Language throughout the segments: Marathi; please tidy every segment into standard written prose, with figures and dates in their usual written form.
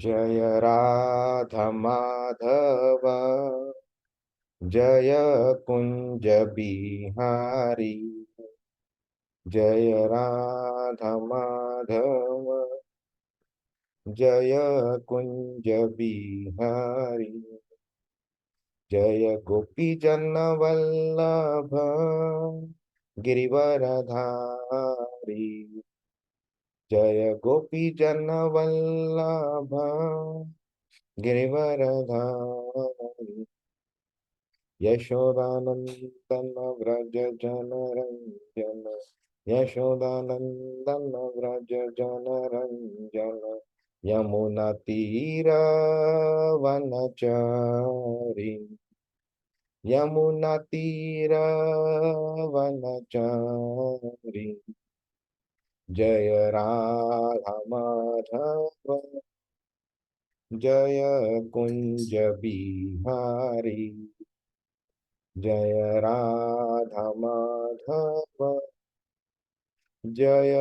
जय राधा माधव जय कुंज बिहारी। जय राधा माधव जय कुंज बिहारी। जय गोपी जन वल्लभ गिरिवरधारी। जय गोपी जन वल्लभ गिरिवरधारी। यशोदानंदन व्रज जन रंजन। यशोदानंदन व्रज जन रंजन। यमुना तीर वनचारी। यमुना तीर वनचारी। जय राधा माधव जय कुंज बिहारी। जय राधा माधव जय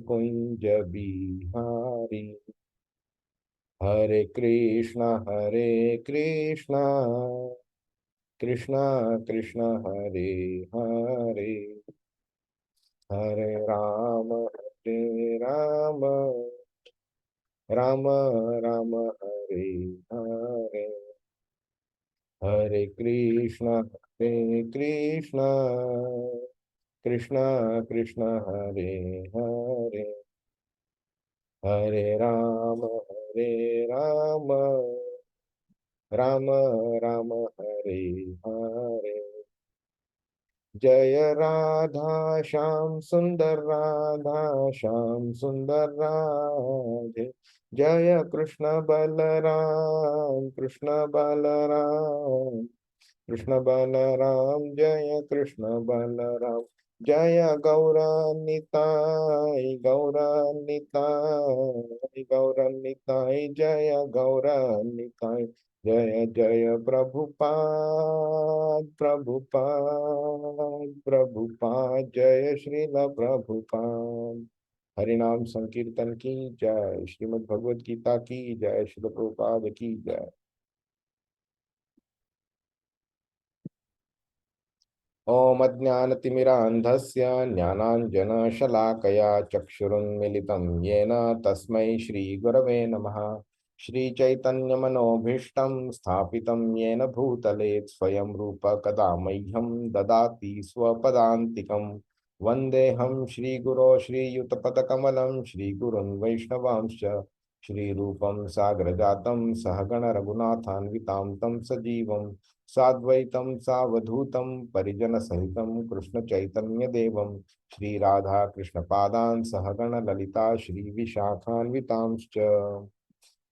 कुंज बिहारी। हरे कृष्ण कृष्ण कृष्ण हरे हरे, हरे राम राम राम हरे हरे। हरे कृष्ण कृष्ण कृष्ण हरे हरे, हरे राम राम राम हरे हरे। जय राधा श्याम सुंदर राधा श्याम सुंदर राधे। जय कृष्ण बलराम कृष्ण बलराम। जय कृष्ण बलराम। जय गौरान्निताय जय गौरान्निताय। जय जय प्रभुपाद जय श्रील प्रभुपाद। हरिनाम संकीर्तन की जय। श्रीमद् भगवद गीता की जय। श्रील प्रभुपाद की जय। ओम अज्ञानतिमिरान्धस्य ज्ञानाञ्जनशलाकया चक्षुरुन्मिलितं येन तस्मै श्रीगुरवे नमः। श्रीचैतन्यमनोभीष्टं स्थापितं येन भूतले स्वयं रूप कदा मह्यं ददाति स्वपदान्तिकं। वन्देऽहं श्रीगुरो श्रीयुतपदकमलं श्रीगुरुन् वैष्णवांश्च। श्रीरूपं साग्रजातं सहगण रघुनाथान्वितां तं सजीवं साद्वैतं सावधूतं परिजन सहितं कृष्ण चैतन्य देवं श्री राधा कृष्ण पादान सहगण ललिता श्री विशाखान्वितांश्च।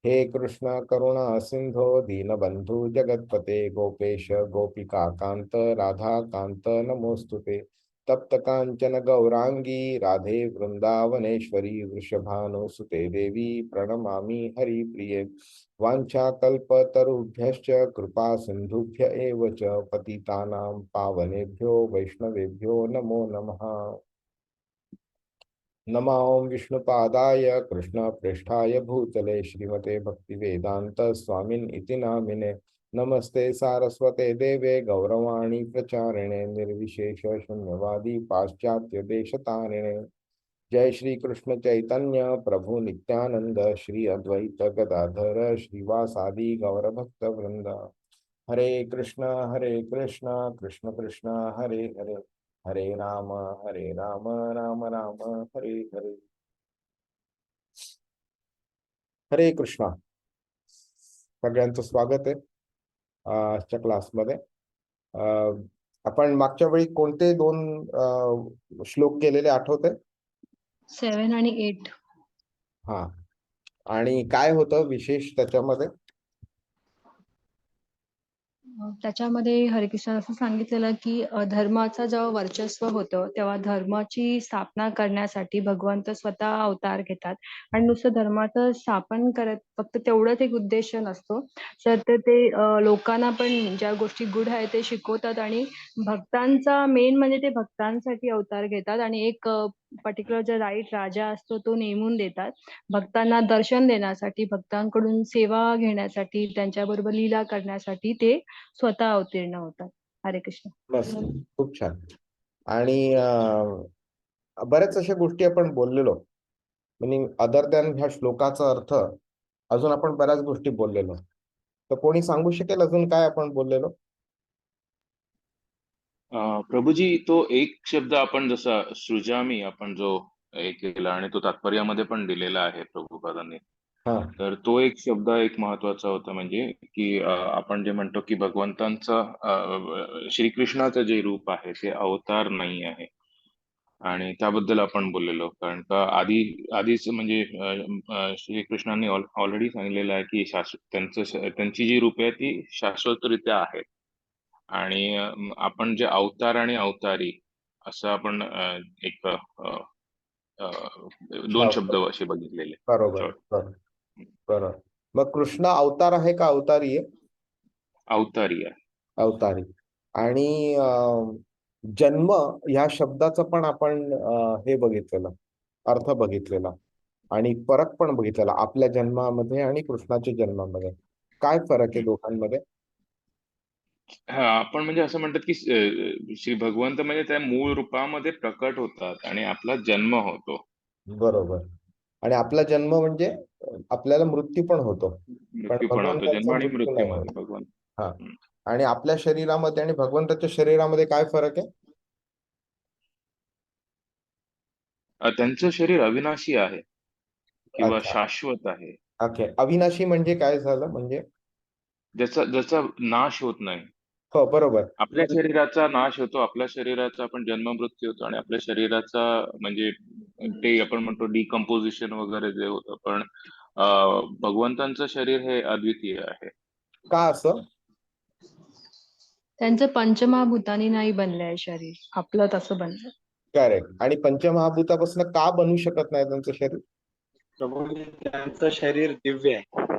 हे कृष्ण करुणा सिंधो दीनबंधु जगतपते गोपेश गोपिका कांत राधा कांत नमोस्तुते। तप्त कांचन गौरांगी राधे वृंदावनेश्वरी वृषभानुसुते देवी प्रणमामि हरिप्रिये। वाञ्छाकल्पतरुभ्यश्च कृपा सिन्धुभ्य एव च पतितानां पावनेभ्यो वैष्णवेभ्यो नमो नमः। नमो विष्णुपादाय कृष्णप्रेष्ठाय भूतले श्रीमते भक्तिवेदांत स्वामिन् इति नामिने। नमस्ते सारस्वते देवे गौरवाणी प्रचारिणे निर्विशेष शून्यवादी पाश्चात्य देशतारिणे। जय श्री कृष्ण चैतन्य प्रभु नित्यानंद श्री अद्वैत गदाधर श्रीवासादि गौर भक्त वृंद। हरे कृष्ण कृष्ण कृष्ण हरे हरे, हरे राम राम राम हरे हरे। हरे कृष्णा। सगळ्यांचं स्वागत आहे आजच्या क्लासमध्ये। आपण मागच्या वेळी कोणते दोन श्लोक केलेले आठवते? 7 आणि 8. हा, आणि काय होतं विशेष त्याच्यामध्ये? त्याच्यामध्ये हरिकृष्ण असं सांगितलेलं की धर्माचं जेव्हा वर्चस्व होतं तेव्हा धर्माची स्थापना करण्यासाठी भगवंत स्वतः अवतार घेतात. आणि नुसतं धर्माचं स्थापन करत फक्त तेवढंच एक उद्देश नसतो, तर ते लोकांना पण ज्या गोष्टी गुड आहे ते शिकवतात. आणि भक्तांचा मेन म्हणजे ते भक्तांसाठी अवतार घेतात आणि एक पर्टिक्युलर जो राईट राजा असतो तो नेमून देतात. भक्तांना दर्शन देण्यासाठी, भक्तांकडून सेवा घेण्यासाठी, त्यांच्याबरोबर लीला करण्यासाठी ते स्वतः अवतीर्ण होतात. हरे कृष्ण. मस्त, खूप छान. आणि बऱ्याच अशा गोष्टी आपण बोललेलो, म्हणजे अदर दॅन ह्या श्लोकाचा अर्थ अजून आपण बऱ्याच गोष्टी बोललेलो. तर कोणी सांगू शकेल अजून काय आपण बोललेलो? प्रभूजी, तो एक शब्द आपण जसा सृजामी आपण जो हे केला आणि तो तात्पर्यामध्ये पण दिलेला आहे प्रभुपादांनी. हा, तर तो एक शब्द एक महत्वाचा होता, म्हणजे की आपण जे म्हणतो की भगवंतांचं श्रीकृष्णाचं जे रूप आहे ते अवतार नाही आहे. आणि त्याबद्दल आपण बोललेलो, कारण का आधीच म्हणजे श्रीकृष्णांनी ऑलरेडी सांगितलेलं आहे की त्यांची जी रूपे आहेत ती शाश्वतरित्या आहेत. आणि आपण जे अवतार आणि अवतारी असं आपण एक दोन शब्द असे बघितलेले. बरोबर Short. बरोबर बरोबर. मग कृष्ण अवतार आहे का अवतारी आहे? अवतारी आहे. अवतारी. आणि जन्म ह्या शब्दाचं पण आपण हे बघितलेलं, अर्थ बघितलेला आणि फरक पण बघितलेला आपल्या जन्मामध्ये आणि कृष्णाच्या जन्मामध्ये. काय फरक आहे दोघांमध्ये? हा, आपण म्हणजे असं म्हणतात की श्री भगवंत म्हणजे त्या मूळ रूपामध्ये प्रकट होतात आणि आपला जन्म होतो. बरोबर. आणि आपला जन्म म्हणजे आपल्याला मृत्यू पण होतो, पण मृत्यू पण होतो. जन्म भगवंताचा आणि मृत्यू नाही होत. मृत्यूमध्ये भगवान. हा. आणि आपल्या शरीरामध्ये आणि भगवंताच्या शरीरामध्ये काय फरक आहे? त्यांचं शरीर अविनाशी आहे किंवा अच्छा, शाश्वत आहे, ओके. अविनाशी म्हणजे काय झालं म्हणजे? ज्याचा ज्याचा नाश होत नाही. हो, बरोबर. आपल्या शरीराचा नाश होतो, आपल्या शरीराचा आपण जन्म मृत्यू होतो, आणि आपल्या शरीराचा म्हणजे ते आपण म्हणतो डिकम्पोजिशन वगैरे जे होतं, पण भगवंतांचं शरीर हे अद्वितीय आहे. का असं? त्यांचं पंचमहाभूतानी नाही बनलंय शरीर, आपलं तसं बनलंय. करेक्ट. आणि पंचमहाभूतापासून का बनू शकत नाही त्यांचं शरीर? प्रभू त्यांचं शरीर दिव्य आहे.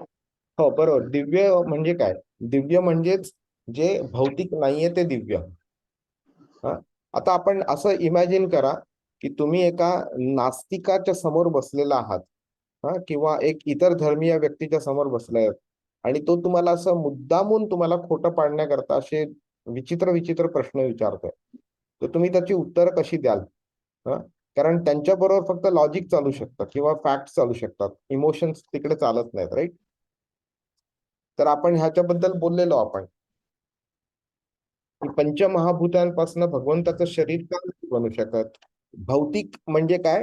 हो, बरोबर. दिव्य म्हणजे काय? दिव्य म्हणजेच जे भौतिक नाहीये ते दिव्य. हा. आता आपण असं इमॅजिन करा की तुम्ही एका नास्तिकाच्या समोर बसलेला आहात, हा, किंवा एक इतर धर्मीय व्यक्तीच्या समोर बसले आहेत, आणि तो तुम्हाला असं मुद्दामून तुम्हाला खोटं पाडण्याकरता असे विचित्र विचित्र प्रश्न विचारतोय. तर तुम्ही त्याची उत्तरं कशी द्याल? हा. कारण त्यांच्याबरोबर फक्त लॉजिक चालू शकतं किंवा फॅक्ट चालू शकतात, इमोशन्स तिकडे चालत नाहीत, राईट? तर आपण ह्याच्याबद्दल बोललेलो आपण की पंचमहाभूतांपासून भगवंताचं शरीर का नाही बनू शकत. भौतिक म्हणजे काय?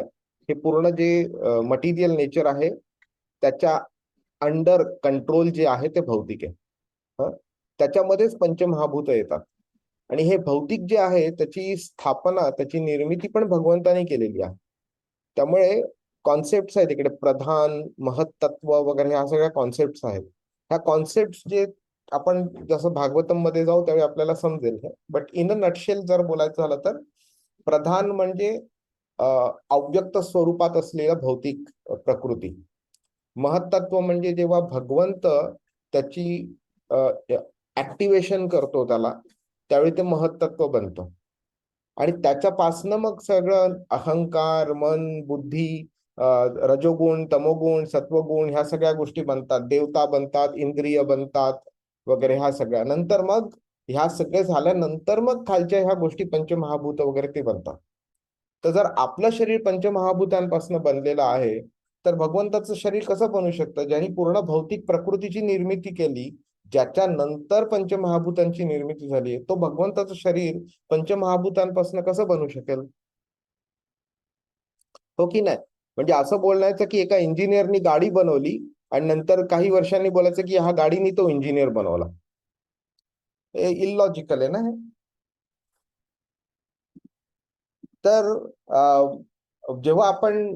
हे पूर्ण जे मटेरियल नेचर आहे त्याच्या अंडर कंट्रोल जे आहे ते भौतिक आहे. हं? त्याच्यामध्येच पंचमहाभूत येतात. आणि हे भौतिक जे आहे त्याची स्थापना, त्याची निर्मिती पण भगवंताने केलेली आहे. त्यामुळे कॉन्सेप्ट आहेत इकडे, प्रधान, महत्तत्व वगैरे ह्या सगळ्या कॉन्सेप्ट आहेत. ह्या कॉन्सेप्ट जे आपण जसं भागवतम मध्ये जाऊ त्यावेळी आपल्याला समजेल. बट इन अ नटशेल जर बोलायचं झालं तर प्रधान म्हणजे अव्यक्त स्वरूपात असलेलं भौतिक प्रकृती. महत्तत्व म्हणजे जेव्हा भगवंत त्याची ऍक्टिव्हेशन करतो त्याला, त्यावेळी ते महत्तत्व बनतं. आणि त्याच्यापासनं मग सगळं अहंकार, मन, बुद्धी, रजोगुण, तमोगुण, सत्वगुण ह्या सगळ्या गोष्टी बनतात. देवता बनतात, इंद्रिय बनतात वगैरे. ह्या सगळ्या नंतर मग ह्या सगळे झाल्यानंतर मग खालच्या ह्या गोष्टी पंचमहाभूत वगैरे ते बनतात. तर जर आपलं शरीर पंचमहाभूतांपासून बनलेलं आहे तर भगवंताचं शरीर कसं बनू शकतं? ज्यांनी पूर्ण भौतिक प्रकृतीची निर्मिती केली, ज्याच्या नंतर पंचमहाभूतांची निर्मिती झाली, तो भगवंताचं शरीर पंचमहाभूतांपासून कसं बनू शकेल? हो की नाही? म्हणजे असं बोलण्याचं की एका इंजिनियरनी गाडी बनवली आणि नंतर काही वर्षांनी बोलायचं की ह्या गाडीनी तो इंजिनियर बनवला. हे इलॉजिकल आहे ना हे. तर जेव्हा आपण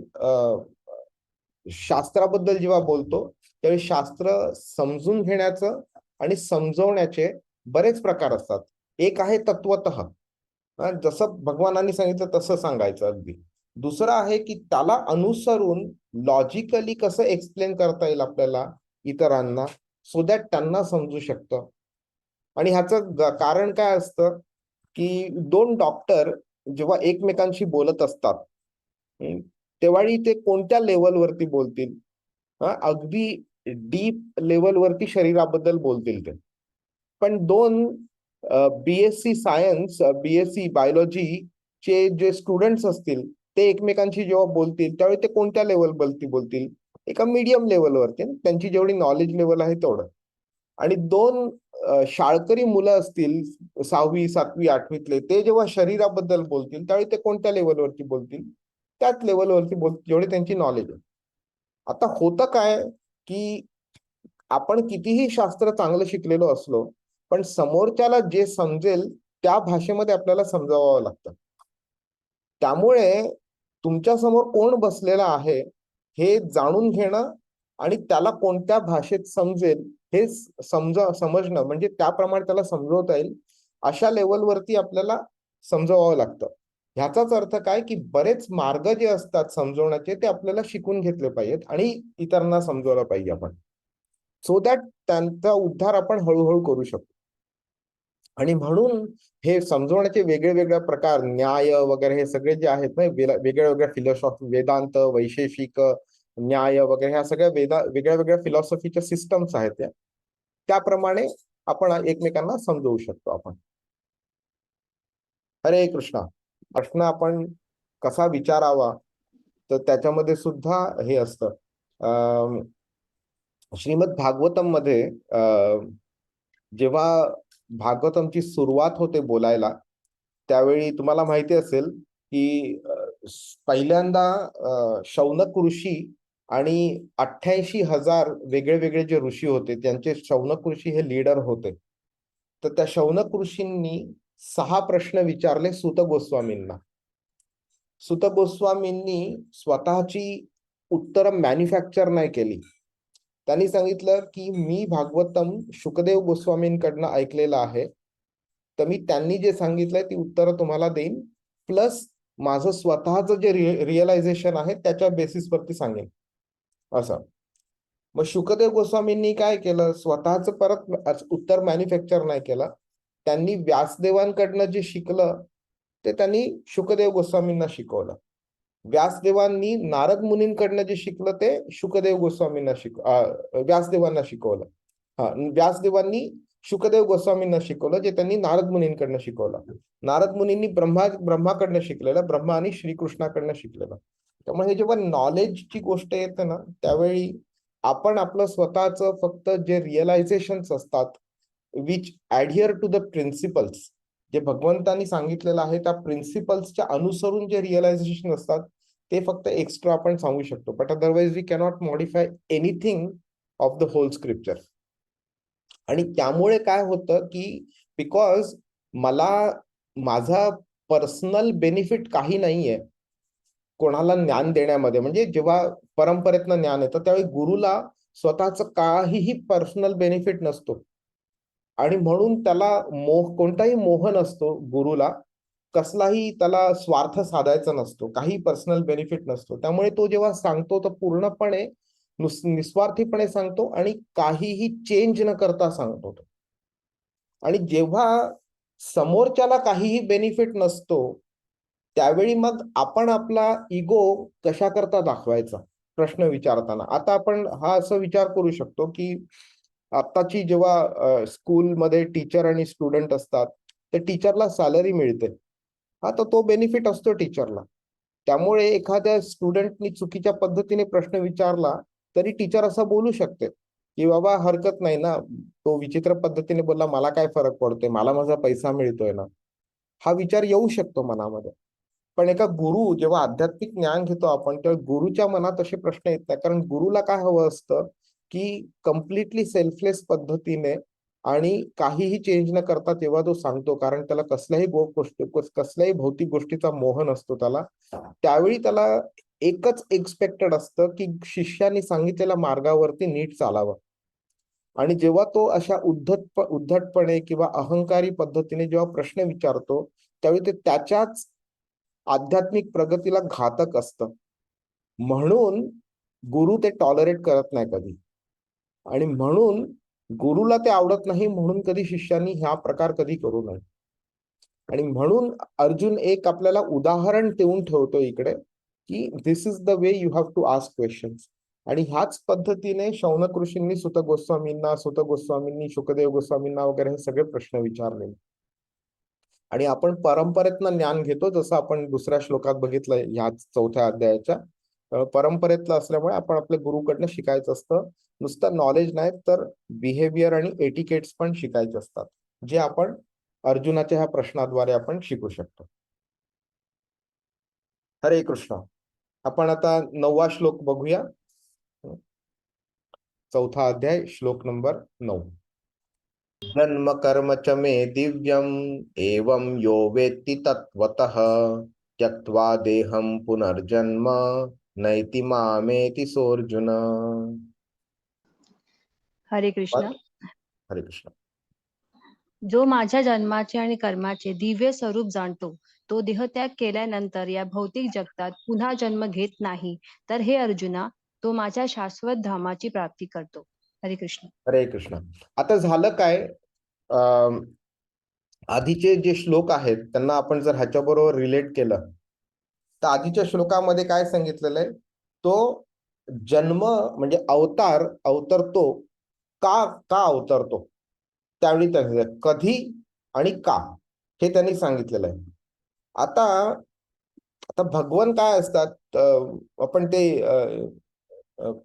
शास्त्राबद्दल जेव्हा बोलतो त्यावेळी शास्त्र समजून घेण्याचं आणि समजवण्याचे बरेच प्रकार असतात. एक आहे तत्वतः, जसं भगवानांनी सांगितलं तसं सांगायचं अगदी. दुसरं आहे की त्याला अनुसरून लॉजिकली कसं एक्सप्लेन करता येईल आपल्याला इतरांना, सो दॅट त्यांना समजू शकतं. आणि ह्याचं कारण काय असतं की दोन डॉक्टर जेव्हा एकमेकांशी बोलत असतात तेव्हाही ते कोणत्या लेवलवरती बोलतील? अगदी डीप लेवलवरती शरीराबद्दल बोलतील ते. पण दोन BSc सायन्स, BSc बायोलॉजी चे जे स्टुडंट्स असतील ते एकमेकांशी जेव्हा बोलतील त्यावेळी ते कोणत्या लेवलवरती बोलतील? एका मीडियम लेवलवरती, त्यांची जेवढी नॉलेज लेवल आहे तेवढं. आणि दोन शाळकरी मुलं असतील 6वी 7वी 8वीतले, ते जेव्हा शरीराबद्दल बोलतील त्यावेळी ते कोणत्या लेवलवरती बोलतील? त्याच लेवलवरती बोलतील जेवढी त्यांची नॉलेज आहे. आता होतं काय की आपण कितीही शास्त्र चांगलं शिकलेलो असलो पण समोरच्याला जे समजेल त्या भाषेमध्ये आपल्याला समजावावं लागतं. त्यामुळे तुमच्या समोर कोण बसलेला आहे हे जाणून घेणं आणि त्याला कोणत्या भाषेत समजेल हे समजणं, म्हणजे त्याप्रमाणे त्याला समजवता येईल अशा लेवलवरती आपल्याला समजवावं लागतं. ह्याचाच अर्थ काय की बरेच मार्ग जे असतात समजवण्याचे ते आपल्याला शिकून घेतले पाहिजेत आणि इतरांना समजवलं पाहिजे आपण, सो दॅट त्यांचा उद्धार आपण हळूहळू करू शकतो. आणि म्हणून हे समजवण्याचे वेगळे वेगळे प्रकार, न्याय वगैरे हे सगळे जे आहेत ना, वेगळ्या वेगळ्या फिलॉसॉफी, वेदांत, वैशेषिक न्याय वगैरे ह्या सगळ्या वेगळ्या वेगळ्या फिलॉसॉफीच्या सिस्टम्स आहेत त्याप्रमाणे आपण एकमेकांना समजवू शकतो आपण. हरे कृष्णा. प्रश्न आपण कसा विचारावा तर त्याच्यामध्ये सुद्धा हे असतं. श्रीमद भागवतम मध्ये जेव्हा भागवतमची सुरुवात होते बोलायला त्यावेळी तुम्हाला माहिती असेल की पहिल्यांदा शौनक ऋषी आणि 88,000 वेगळे वेगळे जे ऋषी होते त्यांचे शौनक ऋषी हे लीडर होते. तर त्या शौनक ऋषींनी 6 प्रश्न विचारले सूत गोस्वामींना. सूत गोस्वामींनी स्वतःची उत्तर मॅन्युफॅक्चर नाही केली. त्यांनी सांगितलं की मी भागवतम शुकदेव गोस्वामींकडनं ऐकलेलं आहे, तर मी त्यांनी जे सांगितलंय ती उत्तरं तुम्हाला देईन, प्लस माझं स्वतःचं जे रिअलायझेशन आहे त्याच्या बेसिसवरती सांगेन असं. मग शुकदेव गोस्वामींनी काय केलं, स्वतःच परत उत्तर मॅन्युफॅक्चर नाही केलं. त्यांनी व्यासदेवांकडनं जे शिकलं ते त्यांनी शुकदेव गोस्वामींना शिकवलं. व्यासदेवांनी नारद मुनींकडनं जे शिकलं ते शुकदेव गोस्वामींना व्यासदेवांना शिकवलं. व्यासदेवांनी शुकदेव गोस्वामींना शिकवलं जे त्यांनी नारद मुनींकडनं शिकवलं. नारद मुनींनी ब्रह्माकडनं शिकलेलं, ब्रह्मा आणि श्रीकृष्णाकडनं शिकलेलं. त्यामुळे हे जेव्हा नॉलेजची गोष्ट येते ना त्यावेळी आपण आपलं स्वतःचं फक्त जे रिअलायझेशन्स असतात विच ऍडहिअर टू द प्रिन्सिपल्स, जे भगवंतांनी सांगितलेलं आहे त्या प्रिन्सिपल्सच्या अनुसरून जे रिअलायझेशन असतात ते फक्त एक्स्ट्रा आपण सांगू शकतो. But otherwise we cannot modify anything of the whole scripture. आणि त्यामुळे काय होतं की बिकॉज मला माझा पर्सनल बेनिफिट काही नाहीये कोणाला ज्ञान देण्यामध्ये, म्हणजे जेव्हा परंपरेतनं ज्ञान येतं त्यावेळी गुरुला स्वतःचं काहीही पर्सनल बेनिफिट नसतो आणि म्हणून त्याला कोणताही मोह नसतो. गुरुला कसलाही त्याला स्वार्थ साधायचा नसतो, काही पर्सनल बेनिफिट नसतो. त्यामुळे तो जेव्हा सांगतो तर पूर्णपणे निस्वार्थीपणे सांगतो आणि काहीही चेंज न करता सांगतो. आणि जेव्हा समोरच्याला काहीही बेनिफिट नसतो त्यावेळी मग आपण आपला इगो कशा करता दाखवायचा प्रश्न विचारताना. आता आपण हा असा विचार करू शकतो की आत्ताची जेव्हा स्कूलमध्ये टीचर आणि स्टुडंट असतात तर टीचरला सॅलरी मिळते, तर तो बेनिफिट असतो टीचरला. त्यामुळे एखाद्या स्टुडंटनी चुकीच्या पद्धतीने प्रश्न विचारला तरी टीचर असं बोलू शकते की बाबा हरकत नाही ना, तो विचित्र पद्धतीने बोलला, मला काय फरक पडतोय, मला माझा पैसा मिळतोय ना, हा विचार येऊ शकतो मनामध्ये. पण एका गुरु जेव्हा आध्यात्मिक ज्ञान घेतो आपण तेव्हा गुरुच्या मनात असे प्रश्न येत नाही, कारण गुरुला काय हवं असतं की कम्प्लिटली सेल्फलेस पद्धतीने आणि काहीही चेंज न करता तेव्हा तो सांगतो, कारण त्याला कसल्याही भौतिक गोष्टीचा मोह नसतो त्याला. त्यावेळी त्याला एकच एक्सपेक्टेड असतं की शिष्याने सांगितलेल्या मार्गावरती नीट चालावं. आणि जेव्हा तो अशा उद्धटपणे किंवा अहंकारी पद्धतीने जेव्हा प्रश्न विचारतो त्यावेळी ते त्याच्याच आध्यात्मिक प्रगतीला घातक असतं. म्हणून गुरु ते टॉलरेट करत नाही कधी, आणि म्हणून गुरुला ते आवडत नाही, म्हणून कधी शिष्यांनी ह्या प्रकार कधी करू नये. आणि म्हणून अर्जुन एक आपल्याला उदाहरण देऊन ठेवतो इकडे की this is the way you have to ask questions. आणि ह्याच पद्धतीने शौनक ऋषींनी सुत गोस्वामींनी शुकदेव गोस्वामींना वगैरे हे सगळे प्रश्न विचारले. आणि आपण परंपरेतनं ज्ञान घेतो, जसं आपण दुसऱ्या श्लोकात बघितलं ह्या 4थ्या अध्यायाच्या. परंपरेतलं असल्यामुळे आपण आपल्या गुरुकडनं शिकायचं असतं. नुसतं नॉलेज नाही तर बिहेवियर आणि एटिकेट्स पण शिकायचे असतात, जे आपण अर्जुनाच्या ह्या प्रश्नाद्वारे आपण शिकू शकतो. हरे कृष्ण. आपण आता 9वा श्लोक बघूया. 4था अध्याय श्लोक नंबर 9. जन्म कर्म च मे दिव्यम एवं यो वेत्ति तत्वतः त्यक्त्वा देहं पुनर्जन्म नैति मामेति सोऽर्जुन. हरे कृष्ण. हरे कृष्ण. जो माझ्या जन्माचे आणि कर्माचे दिव्य स्वरूप जाणतो, तो देहत्याग केल्यानंतर या भौतिक जगतात पुन्हा जन्म घेत नाही. तर हे अर्जुना, तो माझ्या शाश्वत धामाची प्राप्ती करतो. हरे कृष्ण. हरे कृष्ण. आता झालं काय, आधीचे जे श्लोक आहेत त्यांना आपण जर ह्याच्याबरोबर रिलेट केलं तर आधीच्या श्लोकामध्ये काय सांगितलेलं आहे, तो जन्म म्हणजे अवतरतो का अवतरतो, त्यावेळी त्यांनी कधी आणि का हे त्यांनी सांगितलेलं आहे. आता भगवान काय असतात, आपण ते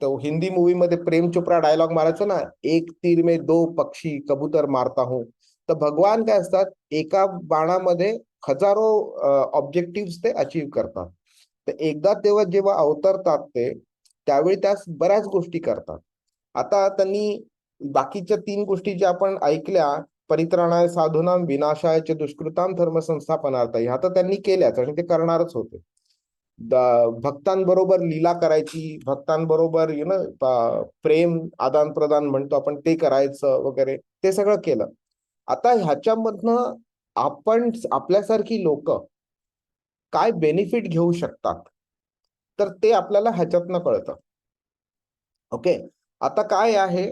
तो हिंदी मूवी मध्ये प्रेम चोप्रा डायलॉग मारायचो ना, एक तीर में दो पक्षी कबूतर मारता हूं. तर भगवान काय असतात, एका बाणामध्ये हजारो ऑब्जेक्टिव्ह ते अचीव्ह करतात. तर एकदा तेव्हा जेव्हा अवतरतात ते, त्यावेळी त्यास बऱ्याच गोष्टी करतात. आता त्यांनी बाकीच्या 3 गोष्टी ज्या आपण ऐकल्या, परित्राणाय साधूनां विनाशाय च दुष्कृतां धर्म संस्थापनार्थाय, ह्या तर त्यांनी केल्याच आणि ते करणारच होते. भक्तांबरोबर लीला करायची, भक्तांबरोबर प्रेम आदान प्रदान म्हणतो आपण, ते करायचं वगैरे, ते सगळं केलं. आता ह्याच्यामधनं आपण आपल्यासारखी लोक काय बेनिफिट घेऊ शकतात, तर ते आपल्याला ह्याच्यातनं कळतं. ओके. आता काय आहे,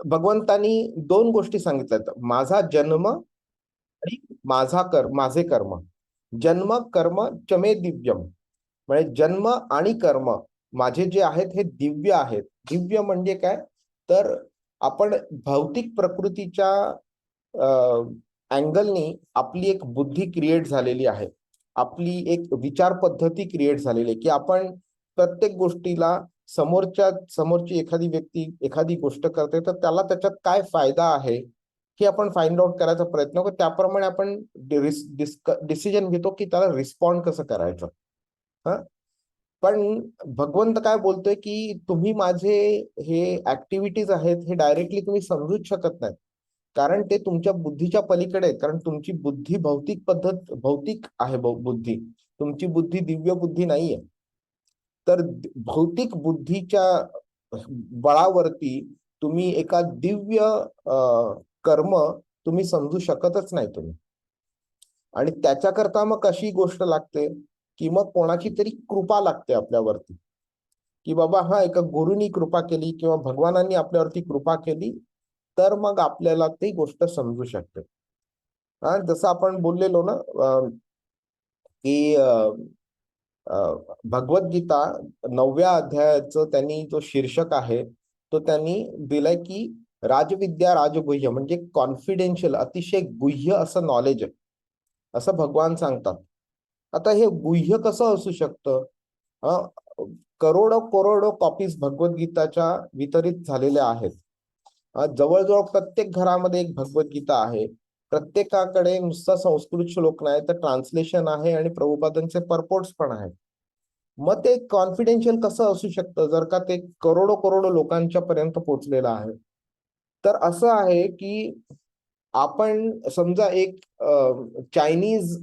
भगवंतानी 2 गोष्टी सांगितल्यात, माझा जन्म आणि माझे कर्म. जन्म कर्म चमे दिव्यम, म्हणजे जन्म आणि कर्म माझे जे आहेत हे दिव्य आहेत. दिव्य म्हणजे काय, तर आपण भौतिक प्रकृतीच्या अँगलनी आपली एक बुद्धी क्रिएट झालेली आहे, आपली एक विचार पद्धती क्रिएट झालेली आहे, की आपण प्रत्येक गोष्टीला समोरची एखादी व्यक्ती एखादी गोष्ट करते तर त्याला त्याच्यात काय फायदा आहे हे आपण फाइंड आउट करायचा प्रयत्न करतो. त्याप्रमाणे आपण डिसिजन घेतो की त्याला रिस्पॉन्ड कसं करायचं. पण भगवंत काय बोलतोय की तुम्ही माझे हे ऍक्टिव्हिटीज आहेत हे डायरेक्टली तुम्ही समजूच शकत नाही, कारण ते तुमच्या बुद्धीच्या पलीकडे आहेत. कारण तुमची बुद्धी भौतिक आहे. बुद्धी तुमची बुद्धी दिव्य बुद्धी नाहीये. तर भौतिक बुद्धीच्या बळावरती तुम्ही एका दिव्य कर्म तुम्ही समजू शकतच नाही तुम्ही. आणि त्याच्याकरता मग कशी गोष्ट लागते, की मग कोणाची तरी कृपा लागते आपल्यावरती, की बाबा हा एका गुरुनी कृपा केली किंवा भगवानांनी आपल्यावरती कृपा केली, तर मग आपल्याला ती गोष्ट समजू शकते. जसं आपण बोललेलो ना, की भगवद्गीता 9व्या अध्यायाचं त्यांनी जो शीर्षक आहे तो त्यांनी दिलाय की राजविद्या राजगुह्य, म्हणजे कॉन्फिडेन्शियल, अतिशय गुह्य असं नॉलेज आहे, असं भगवान सांगतात. आता हे गुह्य कसं असू शकतं? करोडो कॉपीज भगवद्गीताच्या वितरित झालेल्या आहेत. जवळजवळ प्रत्येक घरामध्ये एक भगवद्गीता आहे. प्रत्येकाकडे नुसता संस्कृत श्लोक नाही तर ट्रान्सलेशन आहे आणि प्रभुपादांचे परपोर्ट्स पण आहेत. मग ते कॉन्फिडेन्शियल कसं असू शकतं जर का ते करोडो लोकांच्या पर्यंत पोहोचलेलं आहे? तर असं आहे की आपण समजा एक चायनीज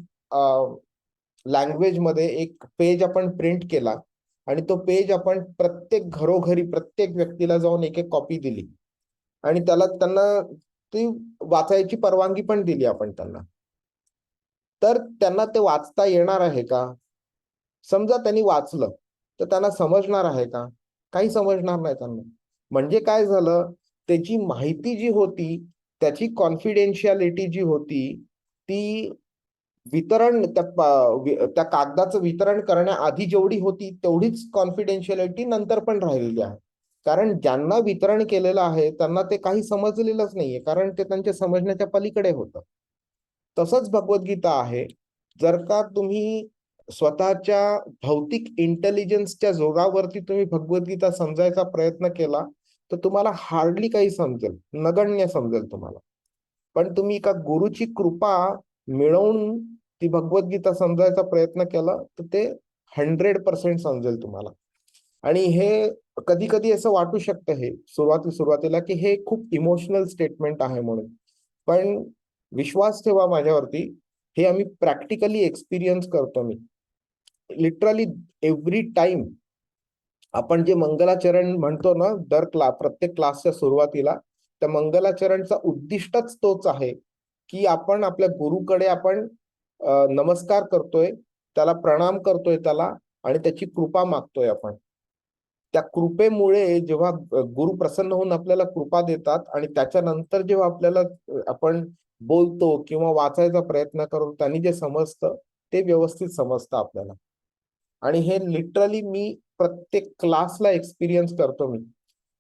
लँग्वेज मध्ये एक पेज आपण प्रिंट केला आणि तो पेज आपण प्रत्येक घरोघरी प्रत्येक व्यक्तीला जाऊन एक कॉपी दिली आणि त्यांना ती वाचायची परवानगी पण दिली आपण त्यांना, तर त्यांना ते वाचता येणार आहे का? समजा त्यांनी वाचलं तर त्यांना समजणार आहे का? काही समजणार नाही त्यांना. म्हणजे काय झालं, त्याची माहिती जी होती, त्याची कॉन्फिडेन्शियालिटी जी होती ती वितरण त्या कागदाचं वितरण करण्याआधी जेवढी होती तेवढीच कॉन्फिडेन्शियलिटी नंतर पण राहिलेली आहे. कारण ज्यांना वितरण केलेलं आहे त्यांना ते काही समजलेलंच नाहीये, कारण ते त्यांच्या समजण्याच्या पलीकडे होतं. तसंच भगवद्गीता आहे. जर का तुम्ही स्वतःच्या भौतिक इंटेलिजन्सच्या जोरावरती तुम्ही भगवद्गीता समजायचा प्रयत्न केला तर तुम्हाला हार्डली काही समजेल, नगण्य समजेल तुम्हाला. पण तुम्ही एका गुरुची कृपा मिळवून ती भगवद्गीता समजायचा प्रयत्न केला तर ते 100% समजेल तुम्हाला. आणि हे कधी कधी असं वाटू शकतं हे सुरुवातीला की हे खूप इमोशनल स्टेटमेंट आहे म्हणून, पण विश्वास ठेवा माझ्यावरती, हे आम्ही प्रॅक्टिकली एक्सपिरियन्स करतो. मी लिटरली एव्हरी टाइम आपण जे मंगलाचरण म्हणतो ना प्रत्येक क्लासच्या सुरुवातीला, त्या मंगलाचरणचा उद्दिष्टच तोच आहे की आपण आपल्या गुरुकडे आपण नमस्कार करतोय, त्याला प्रणाम करतोय त्याला, आणि त्याची कृपा मागतोय आपण. त्या कृपेमुळे जेव्हा गुरु प्रसन्न होऊन आपल्याला कृपा देतात आणि त्याच्यानंतर जेव्हा आपल्याला आपण बोलतो किंवा वाचायचा प्रयत्न करू, त्यांनी जे समजतं ते व्यवस्थित समजतं आपल्याला. आणि हे लिटरली मी प्रत्येक क्लासला एक्सपिरियन्स करतो. मी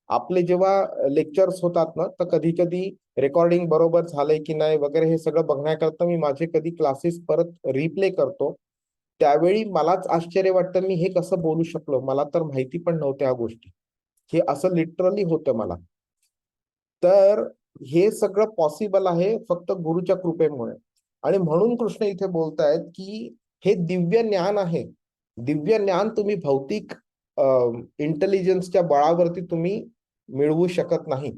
आपले जेव्हा लेक्चर्स होतात ना, तर कधी कधी रेकॉर्डिंग बरोबर झालंय की नाही वगैरे हे सगळं बघण्याकरता मी माझे कधी क्लासेस परत रिप्ले करतो. त्यावेळी मलाच आश्चर्य वाटतं मी हे कसं बोलू शकलो, मला तर माहिती पण नव्हत्या ह्या गोष्टी. हे असं लिटरली होतं मला. तर हे सगळं पॉसिबल आहे फक्त गुरुच्या कृपेमुळे. आणि म्हणून कृष्ण इथे बोलतायत की हे दिव्य ज्ञान आहे. दिव्य ज्ञान तुम्ही भौतिक इंटेलिजन्सच्या बळावरती तुम्ही मिळवू शकत नाही.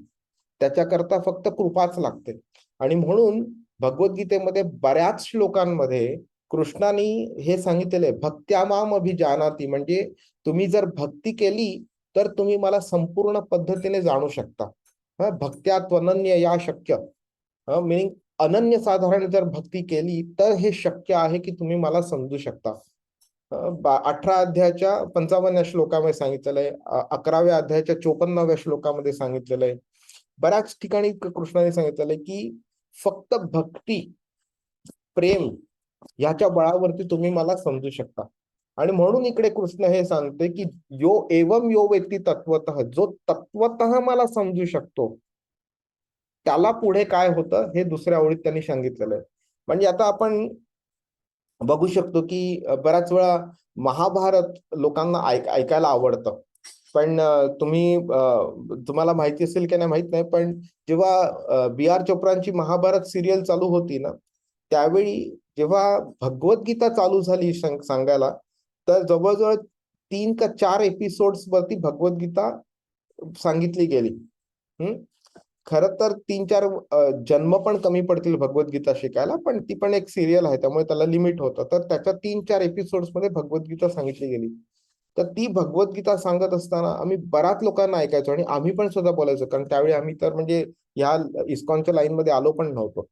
त्याच्याकरता फक्त कृपाच लागते. आणि म्हणून भगवद्गीतेमध्ये बऱ्याच श्लोकांमध्ये कृष्णाने हे सांगितलेले भक्त्यामाम अभिजानाती, म्हणजे तुम्ही जर भक्ती केली तर तुम्ही मला संपूर्ण पद्धतीने जाणू शकता. भक्त्या त्वनन्य या शक्य, मिनिंग अनन्य साधारण जर भक्ती केली तर हे शक्य आहे की तुम्ही मला समजू शकता. 18 अध्यायाच्या 55व्या श्लोकामध्ये सांगितलेलं आहे, 11व्या अध्यायाच्या 54व्या श्लोकामध्ये सांगितलेलं आहे. बऱ्याच ठिकाणी कृष्णाने सांगितलेलं आहे की फक्त भक्ती, प्रेम याच्या बळावरती तुम्ही मला समजू शकता. आणि म्हणून इकडे कृष्ण हे सांगते की यो एवम यो वेत्ती तत्वतः, जो तत्वतः मला समजू शकतो त्याला पुढे काय होतं हे दुसऱ्या ओळीत त्यांनी सांगितलेलं आहे. म्हणजे आता आपण बघू शकतो की बऱ्याच वेळा महाभारत लोकांना ऐकायला आवडतं, पण तुम्हाला माहिती असेल की नाही माहित नाही, पण जेव्हा B.R. चोप्रांची महाभारत सिरियल चालू होती ना, त्यावेळी जेव्हा भगवद्गीता चालू झाली सांगायला, तर जवळजवळ 3 का 4 एपिसोड्स वरती भगवद्गीता सांगितली गेली. खरं तर 3-4 जन्म पण कमी पडतील भगवद्गीता शिकायला, पण ती पण एक सिरियल आहे त्यामुळे त्याला लिमिट होतं. तर त्याच्या 3-4 एपिसोड्स मध्ये भगवद्गीता सांगितली गेली. तर ती भगवद्गीता सांगत असताना आम्ही बऱ्याच लोकांना ऐकायचो आणि आम्ही पण सुद्धा बोलायचो, कारण त्यावेळी आम्ही तर म्हणजे ह्या इस्कॉनच्या लाईन मध्ये आलो पण नव्हतो.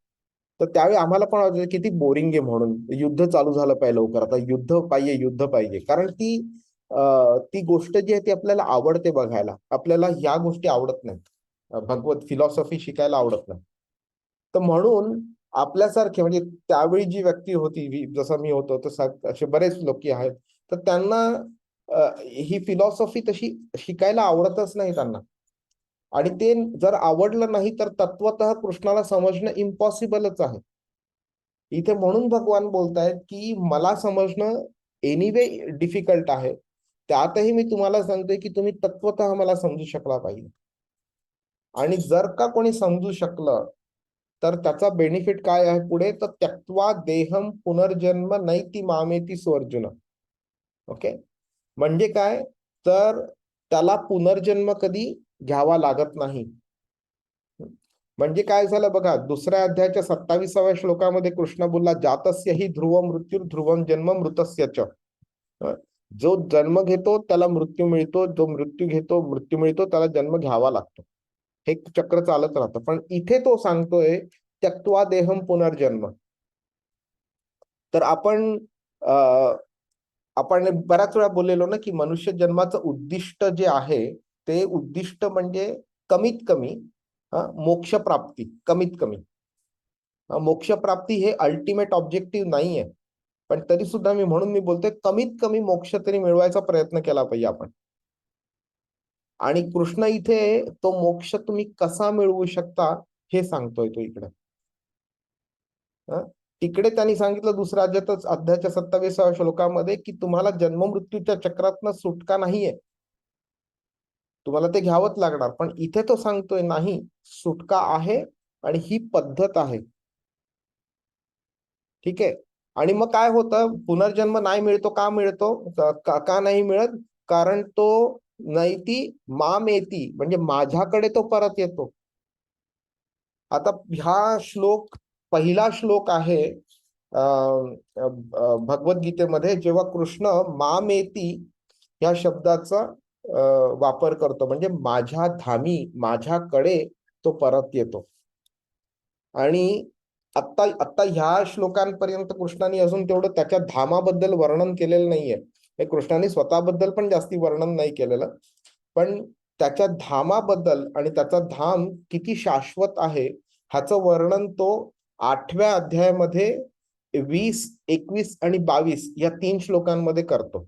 तर त्यावेळी आम्हाला पण वाटलं किती बोरिंग आहे म्हणून, युद्ध चालू झालं पाहिजे लवकर, आता युद्ध पाहिजे, कारण ती गोष्ट जी आहे ती आपल्याला आवडते बघायला, आपल्याला ह्या गोष्टी आवडत नाहीत. भगवत फिलॉसॉफी शिकायला आवडत नाही. तर म्हणून आपल्यासारखे म्हणजे त्यावेळी जी व्यक्ती होती, जसं मी होतो तसं असे बरेच लोक आहेत, तर त्यांना ही फिलॉसॉफी तशी शिकायला आवडतच नाही त्यांना. आणि ते जर आवडलं नाही तर तत्वतः कृष्णाला समजणं इम्पॉसिबलच आहे. इथे म्हणून भगवान बोलतायत की मला समजणं एनिवे डिफिकल्ट आहे, त्यातही मी तुम्हाला सांगतोय की तुम्ही तत्वतः मला समजू शकला पाहिजे. आणि जर का कोणी समजू शकलं तर त्याचा बेनिफिट काय आहे पुढे, तर त्यक्त्वा देहम पुनर्जन्म नैति मामेति स्वर्जुन. ओके, म्हणजे काय, तर त्याला पुनर्जन्म कधी घ्यावा लागत नाही. म्हणजे काय झालं बघा, दुसऱ्या अध्यायाच्या 27व्या श्लोकामध्ये कृष्ण बोलला जातस्य हि ध्रुव मृत्यू ध्रुवम जन्म मृतस्य च. जो जन्म घेतो त्याला मृत्यू मिळतो, जो मृत्यू घेतो मृत्यू मिळतो, त्याला जन्म घ्यावा लागतो. हे चक्र चालत राहतं. पण इथे तो सांगतोय त्यक्त्वा देहम पुनर्जन्म. तर आपण बऱ्याच वेळा बोललेलो ना की मनुष्य जन्माचं उद्दिष्ट जे आहे ते उद्दिष्ट म्हणजे कमीत कमी मोक्ष प्राप्ती, कमीत कमी. मोक्षप्राप्ती हे अल्टिमेट ऑब्जेक्टिव्ह नाहीये, पण तरी सुद्धा मी बोलतोय कमीत कमी मोक्ष तरी मिळवायचा प्रयत्न केला पाहिजे आपण. आणि कृष्ण इथे तो मोक्ष तुम्ही कसा मिळवू शकता हे सांगतोय तो इकडे. तिकडे त्यांनी सांगितलं दुसऱ्या अध्यायाच्या 27व्या श्लोकामध्ये की तुम्हाला जन्ममृत्यूच्या चक्रातनं सुटका नाहीये, तुम्हाला ते घ्यावंच लागणार. पण इथे तो सांगतोय नाही, सुटका आहे आणि ही पद्धत आहे. ठीक आहे. आणि मग काय होतं, पुनर्जन्म नाही मिळतो. का मिळतो, का नाही मिळत? कारण तो नैती मामेती, म्हणजे माझ्याकडे तो परत येतो. आता हा श्लोक, पहिला श्लोक आहे भगवद्गीतेमध्ये, जेव्हा कृष्ण मामेती या शब्दाचा वापर करतो, म्हणजे माझ्या धामी, माझ्याकडे तो परत येतो. आणि आता ह्या श्लोकांपर्यंत कृष्णाने अजून तेवढं त्याच्या धामाबद्दल वर्णन केलेलं नाहीये. हे कृष्णाने स्वतःबद्दल पण जास्ती वर्णन नाही केलेलं, पण त्याच्या धामाबद्दल आणि त्याचा धाम किती शाश्वत आहे ह्याचं वर्णन तो 8व्या अध्यायामध्ये 20, 21 आणि 22 या 3 श्लोकांमध्ये करतो.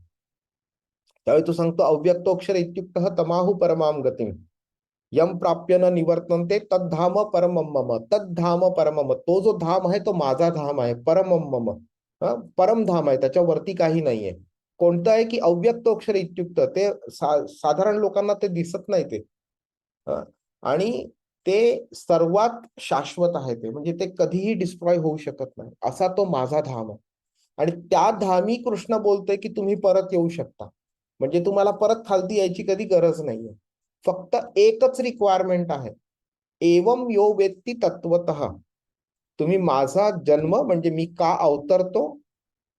त्यावेळी तो सांगतो अव्यक्तोक्षर इत्युक्तः तमाहु परमाम गतिम यम प्राप्य न निवर्तन्ते तद्धाम परमम मम. तद्धाम परमम, तो जो धाम आहे तो माझा धाम आहे. परमम मम, परम धाम आहे, त्याच्यावरती काही नाहीये. कोणतं आहे की अव्यक्तोक्षर इत्युक्त, ते साधारण लोकांना ते दिसत नाही ते. आणि ते सर्वात शाश्वत आहे, ते म्हणजे ते कधीही डिस्ट्रॉय होऊ शकत नाही, असा तो माझा धाम आहे. आणि त्या धामी कृष्ण बोलतोय की तुम्ही परत येऊ शकता, म्हणजे तुम्हाला परत खालती यायची कधी गरज नाहीये. फक्त एकच रिक्वायरमेंट आहे, एवम यो वेत्ती तत्वतः. तुम्ही माझा जन्म म्हणजे मी का अवतरतो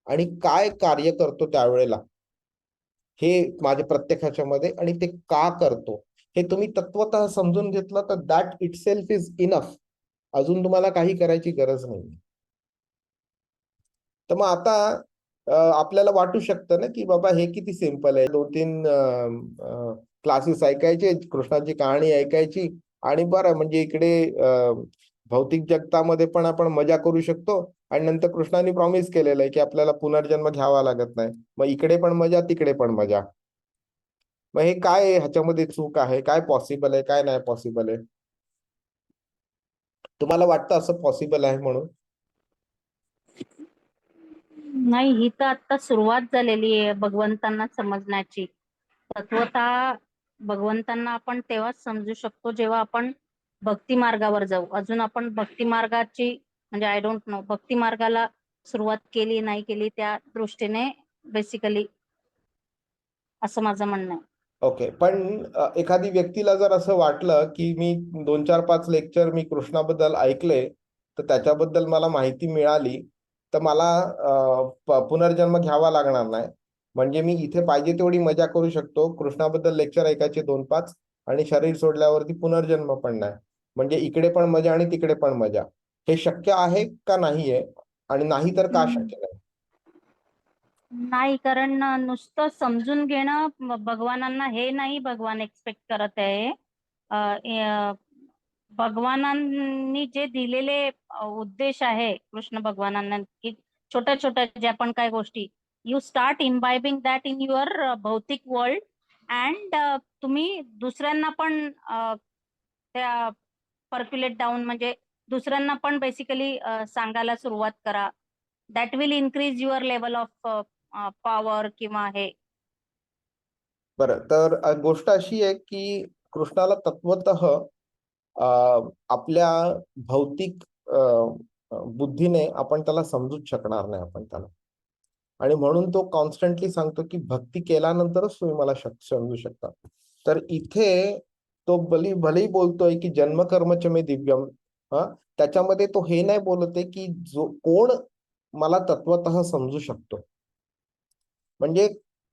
आणि काय कार्य करतो त्यावेळेला, हे माझ्या प्रत्येकाच्या मध्ये, आणि ते का करतो हे तुम्ही तत्वतः समजून घेतलं तर दॅट इटसेल्फ इज इनफ. अजून तुम्हाला काही करायची गरज नाही. तर मग आता आपल्याला वाटू शकतं ना की बाबा हे किती सिंपल आहे, 2-3 क्लासेस ऐकायचे, कृष्णाची कहाणी ऐकायची, आणि बरं म्हणजे इकडे भौतिक जगतामध्ये पण आपण मजा करू शकतो, आणि नंतर कृष्णाने प्रॉमिस केलेलं आहे की आपल्याला पुनर्जन्म घ्यावा लागत नाही, मग इकडे पण मजा तिकडे पण मजा. मग हे काय, ह्याच्यामध्ये चूक आहे, काय पॉसिबल आहे, काय नाही पॉसिबल आहे? तुम्हाला वाटतं असं पॉसिबल आहे म्हणून? नाही, ही तर आता सुरुवात झालेली आहे भगवंतांना समजण्याची. तत्वतः भगवंतांना आपण तेव्हाच समजू शकतो जेव्हा आपण भक्ती मार्गावर जाऊ. अजून आपण भक्ती मार्गाची, म्हणजे आय डोंट नो, भक्ती मार्गाला सुरुवात केली नाही केली, त्या दृष्टीने बेसिकली असं माझं म्हणणं आहे. ओके. पण एखादी व्यक्तीला जर असं वाटलं की मी 2-4-5 लेक्चर मी कृष्णाबद्दल ऐकले, तर त्याच्याबद्दल मला माहिती मिळाली, तर मला पुनर्जन्म घ्यावा लागणार नाही, म्हणजे मी इथे पाहिजे तेवढी मजा करू शकतो, कृष्णाबद्दल लेक्चर ऐकायचे 2-5, आणि शरीर सोडल्यावरती पुनर्जन्म पण नाही, म्हणजे इकडे पण मजा आणि तिकडे पण मजा. हे शक्य आहे का नाहीये? आणि नाही तर का शक्य नाही? नाही, कारण नुसतं समजून घेणं भगवानांना हे नाही भगवान एक्सपेक्ट करत आहे. भगवानांनी जे दिलेले उद्देश आहे कृष्ण भगवानांना, की छोट्या छोट्या ज्या पण काय गोष्टी, you start imbibing that in your भौतिक वर्ल्ड, अँड तुम्ही दुसऱ्यांना पण त्या पर्क्युलेट डाऊन, म्हणजे दुसऱ्यांना पण बेसिकली सांगायला सुरुवात करा. That will increase your level of power किंवा हे. बरं, तर गोष्ट अशी आहे की कृष्णाला तत्वतः आपल्या भौतिक बुद्धीने आपण त्याला समजूच शकणार नाही आपण त्याला, आणि म्हणून तो कॉन्स्टंटली सांगतो की भक्ती केल्यानंतरच तुम्ही मला समजू शकता. तर इथे तो भलेही बोलतोय की जन्म कर्मच मे दिव्यम, त्याच्यामध्ये तो हे नाही बोलत आहे की जो कोण मला तत्वतः समजू शकतो, म्हणजे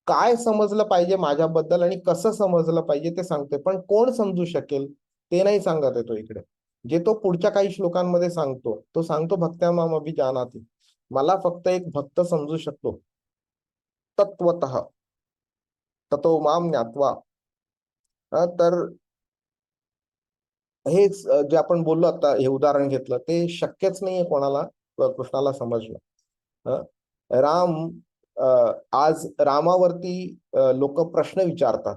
काय समजलं पाहिजे माझ्याबद्दल आणि कसं समजलं पाहिजे ते सांगतोय, पण कोण समजू शकेल ते नाही सांगत आहे तो इकडे. जे तो पुढच्या काही श्लोकांमध्ये सांगतो, तो सांगतो भक्त्या माम अभिजानाति, मला फक्त एक भक्त समजू शकतो तत्वतः, ततो माम ज्ञात्वा. तर हेच जे आपण बोललो आता, हे उदाहरण घेतलं, ते शक्यच नाहीये कोणाला कृष्णाला समजणं. राम आज रामावरती लोक प्रश्न विचारतात.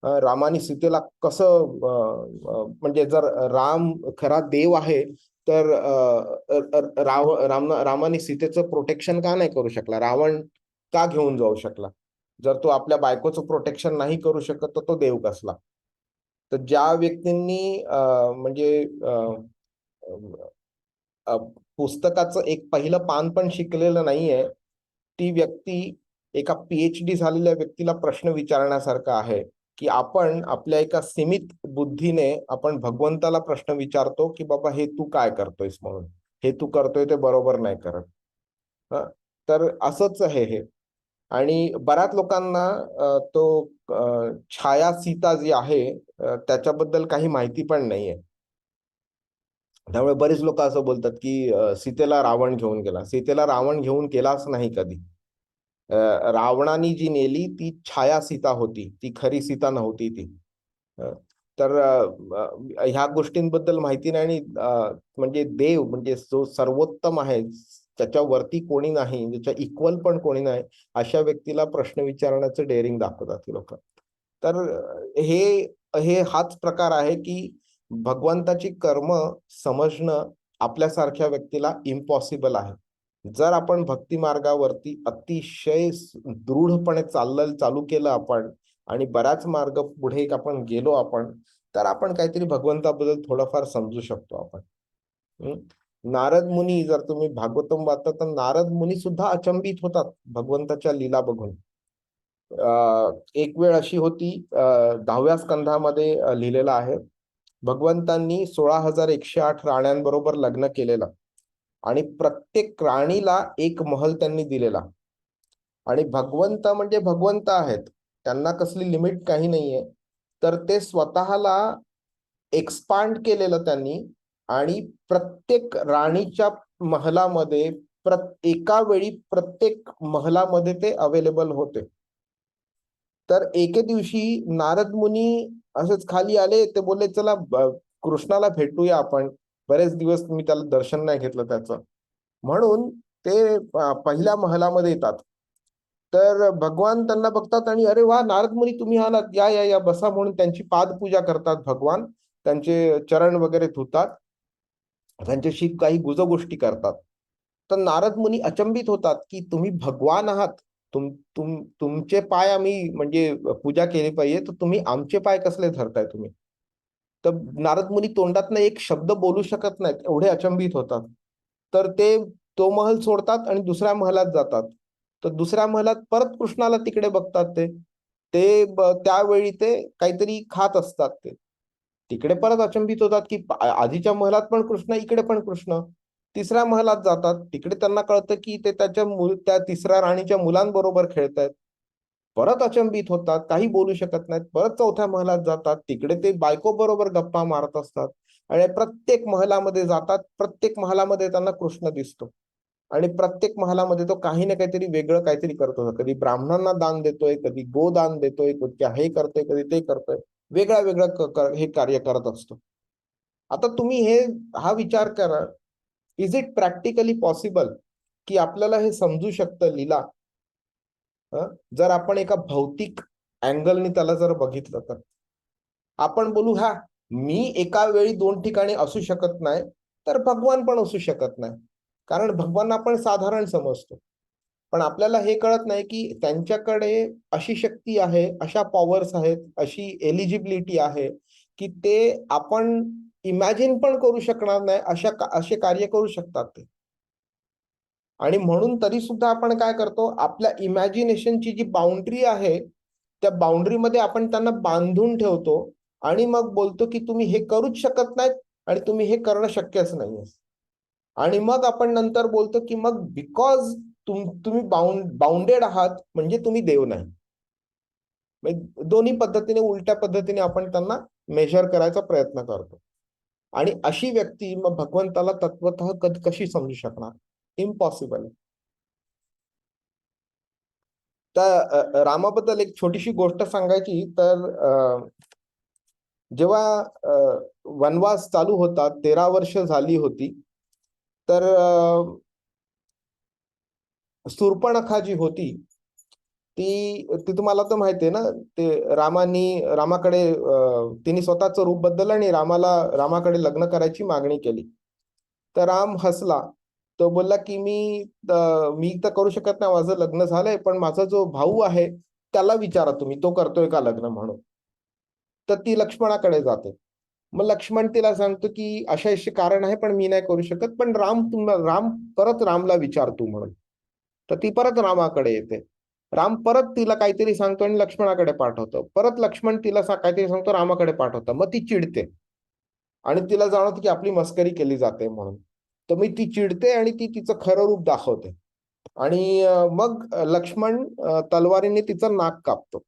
रामाने सीतेला कसं म्हणजे जर राम खरा देव आहे तर रामाने सीतेचं प्रोटेक्शन का नाही करू शकला? रावण का घेऊन जाऊ शकला? जर तो आपल्या बायकोचं प्रोटेक्शन नाही करू शकत तर तो देव कसला? तर ज्या व्यक्तींनी म्हणजे पुस्तकाचं एक पहिलं पान पण शिकलेलं नाहीये, ती व्यक्ती एका PhD झालेल्या व्यक्तीला प्रश्न विचारण्यासारखा आहे, की आपण आपल्या एका सीमित बुद्धीने आपण भगवंताला प्रश्न विचारतो, की बाबा हे तू काय करतोयस म्हणून, हे तू करतोय ते बरोबर नाही करत. तर असंच आहे हे. आणि बऱ्याच लोकांना तो छाया सीता जी आहे त्याच्याबद्दल काही माहिती पण नाहीये. त्यामुळे बरेच लोक असं बोलतात की सीतेला रावण घेऊन गेला. सीतेला रावण घेऊन गेलाच नाही कधी. रावणाने जी नेली ती छाया सीता होती, ती खरी सीता नव्हती ती. तर ह्या गोष्टींबद्दल माहिती नाही. आणि म्हणजे देव म्हणजे जो सर्वोत्तम आहे, त्याच्यावरती कोणी नाही, ज्याच्या इक्वल पण कोणी नाही, अशा व्यक्तीला प्रश्न विचारण्याचं डेअरिंग दाखवतात लोक. तर हे हे हाच प्रकार आहे की भगवंताची कर्म समजणं आपल्यासारख्या व्यक्तीला इम्पॉसिबल आहे. जर आपण भक्ती मार्गावरती अतिशय दृढपणे चालू केलं आपण आणि बराच मार्ग पुढे आपण गेलो आपण, तर आपण काहीतरी भगवंताबद्दल थोडंफार समजू शकतो आपण. नारद मुनी, जर तुम्ही भागवतम वाचता तर नारद मुनी सुद्धा अचंबित होतात भगवंताच्या लीला बघून. एक वेळ अशी होती, 10व्या स्कंधामध्ये लिहिलेलं आहे, भगवंतांनी 16,108 राण्यांबरोबर लग्न केलेलं आणि प्रत्येक राणीला एक महल त्यांनी दिलेला. आणि भगवंत म्हणजे भगवंत आहेत, त्यांना कसली लिमिट काही नाहीये. तर ते स्वतःला एक्सपांड केलेलं त्यांनी आणि प्रत्येक राणीच्या महलामध्ये एका वेळी प्रत्येक महलामध्ये ते अवेलेबल होते. तर एके दिवशी नारद मुनी असेच खाली आले, ते बोलले चला कृष्णाला भेटूया आपण, बरेच दिवस मी त्याला दर्शन नाही घेतलं त्याचं. म्हणून ते पहिल्या महलामध्ये येतात. तर भगवान त्यांना बघतात आणि अरे वा नारद मुनी तुम्ही आलात, या या या बसा म्हणून त्यांची पादपूजा करतात भगवान, त्यांचे चरण वगैरे धुतात, त्यांच्याशी काही गुजगोष्टी करतात. तर नारद मुनी अचंबित होतात की तुम्ही भगवान आहात, तुमचे पाय आम्ही म्हणजे पूजा केली पाहिजे, तर तुम्ही आमचे पाय कसले धरताय तुम्ही? तर नारद मुनी तोंडातनं एक शब्द बोलू शकत नाहीत, एवढे अचंबित होतात. तर ते तो महल सोडतात आणि दुसऱ्या महलात जातात. तर दुसऱ्या महलात परत कृष्णाला तिकडे बघतात. त्यावेळी ते काहीतरी खात असतात. ते तिकडे परत अचंबित होतात की आधीच्या महलात पण कृष्ण, इकडे पण कृष्ण. तिसऱ्या महलात जातात, तिकडे त्यांना कळतं की ते त्या तिसऱ्या राणीच्या मुलांबरोबर खेळतायत. परत अचंबित होतात, काही बोलू शकत नाहीत. परत चौथ्या महलात जातात, तिकडे ते बायको बरोबर गप्पा मारत असतात. आणि प्रत्येक महलामध्ये जातात, प्रत्येक महलामध्ये त्यांना कृष्ण दिसतो. आणि प्रत्येक महलामध्ये तो काही ना काहीतरी वेगळं काहीतरी करतो. कधी ब्राह्मणांना दान देतोय, कधी गोदान देतोय, कधी हे करतोय, कधी ते करतोय. वेगळा वेगळा हे कार्य करत असतो. आता तुम्ही हा विचार करा, इज इट प्रॅक्टिकली पॉसिबल की आपल्याला हे समजू शकतं लीला? जर आपण एका भौतिक अँगलनी त्याला जर बघितलं तर आपण बोलू हा मी एका वेळी 2 ठिकाणी असू शकत नाही, तर भगवान पण असू शकत नाही. कारण भगवान आपण साधारण समजतो. पण आपल्याला हे कळत नाही की त्यांच्याकडे अशी शक्ती आहे, अशा पॉवर्स आहेत, अशी एलिजिबिलिटी आहे की ते आपण इमॅजिन पण करू शकणार नाही, असे कार्य करू शकतात ते. आणि म्हणून तरी सुद्धा आपण काय करतो, आपल्या इमॅजिनेशनची जी बाउंड्री आहे त्या बाउंड्रीमध्ये आपण त्यांना बांधून ठेवतो आणि मग बोलतो की तुम्ही हे करूच शकत नाहीत आणि तुम्ही हे करणं शक्यच नाहीये. आणि मग आपण नंतर बोलतो की मग बिकॉज तुम्ही बाउंडेड आहात म्हणजे तुम्ही देव नाही. दोन्ही पद्धतीने, उलट्या पद्धतीने आपण त्यांना मेजर करायचा प्रयत्न करतो. आणि अशी व्यक्ती मग भगवंताला तत्वतः कशी समजू शकणार? इम्पॉसिबल. तर रामाबद्दल एक छोटीशी गोष्ट सांगायची तर जेव्हा वनवास चालू होता, 13 वर्ष झाली होती, तर शूर्पणखा जी होती ती ती तुम्हाला तर माहिती आहे ना, ते रामाकडे तिने स्वतःचं रूप बदललं आणि रामाकडे लग्न करायची मागणी केली. तर राम हसला. तो बोलला की मी तर करू शकत नाही, माझं लग्न झालंय, पण माझा जो भाऊ आहे त्याला विचारा तुम्ही, तो करतोय का लग्न म्हणून. तर ती लक्ष्मणाकडे जाते. मग लक्ष्मण तिला सांगतो की अशा अशी कारण आहे, पण मी नाही करू शकत, पण राम परत रामला विचारतो म्हणून. तर ती परत रामाकडे येते. राम परत तिला काहीतरी सांगतो आणि लक्ष्मणाकडे पाठवतो. परत लक्ष्मण तिला काहीतरी सांगतो, रामाकडे पाठवतो. मग ती चिडते आणि तिला जाणवतं की आपली मस्करी केली जाते म्हणून. तर मी ती चिडते आणि ती तिचं खरं रूप दाखवते. आणि मग लक्ष्मण तलवारीने तिचं नाक कापतो.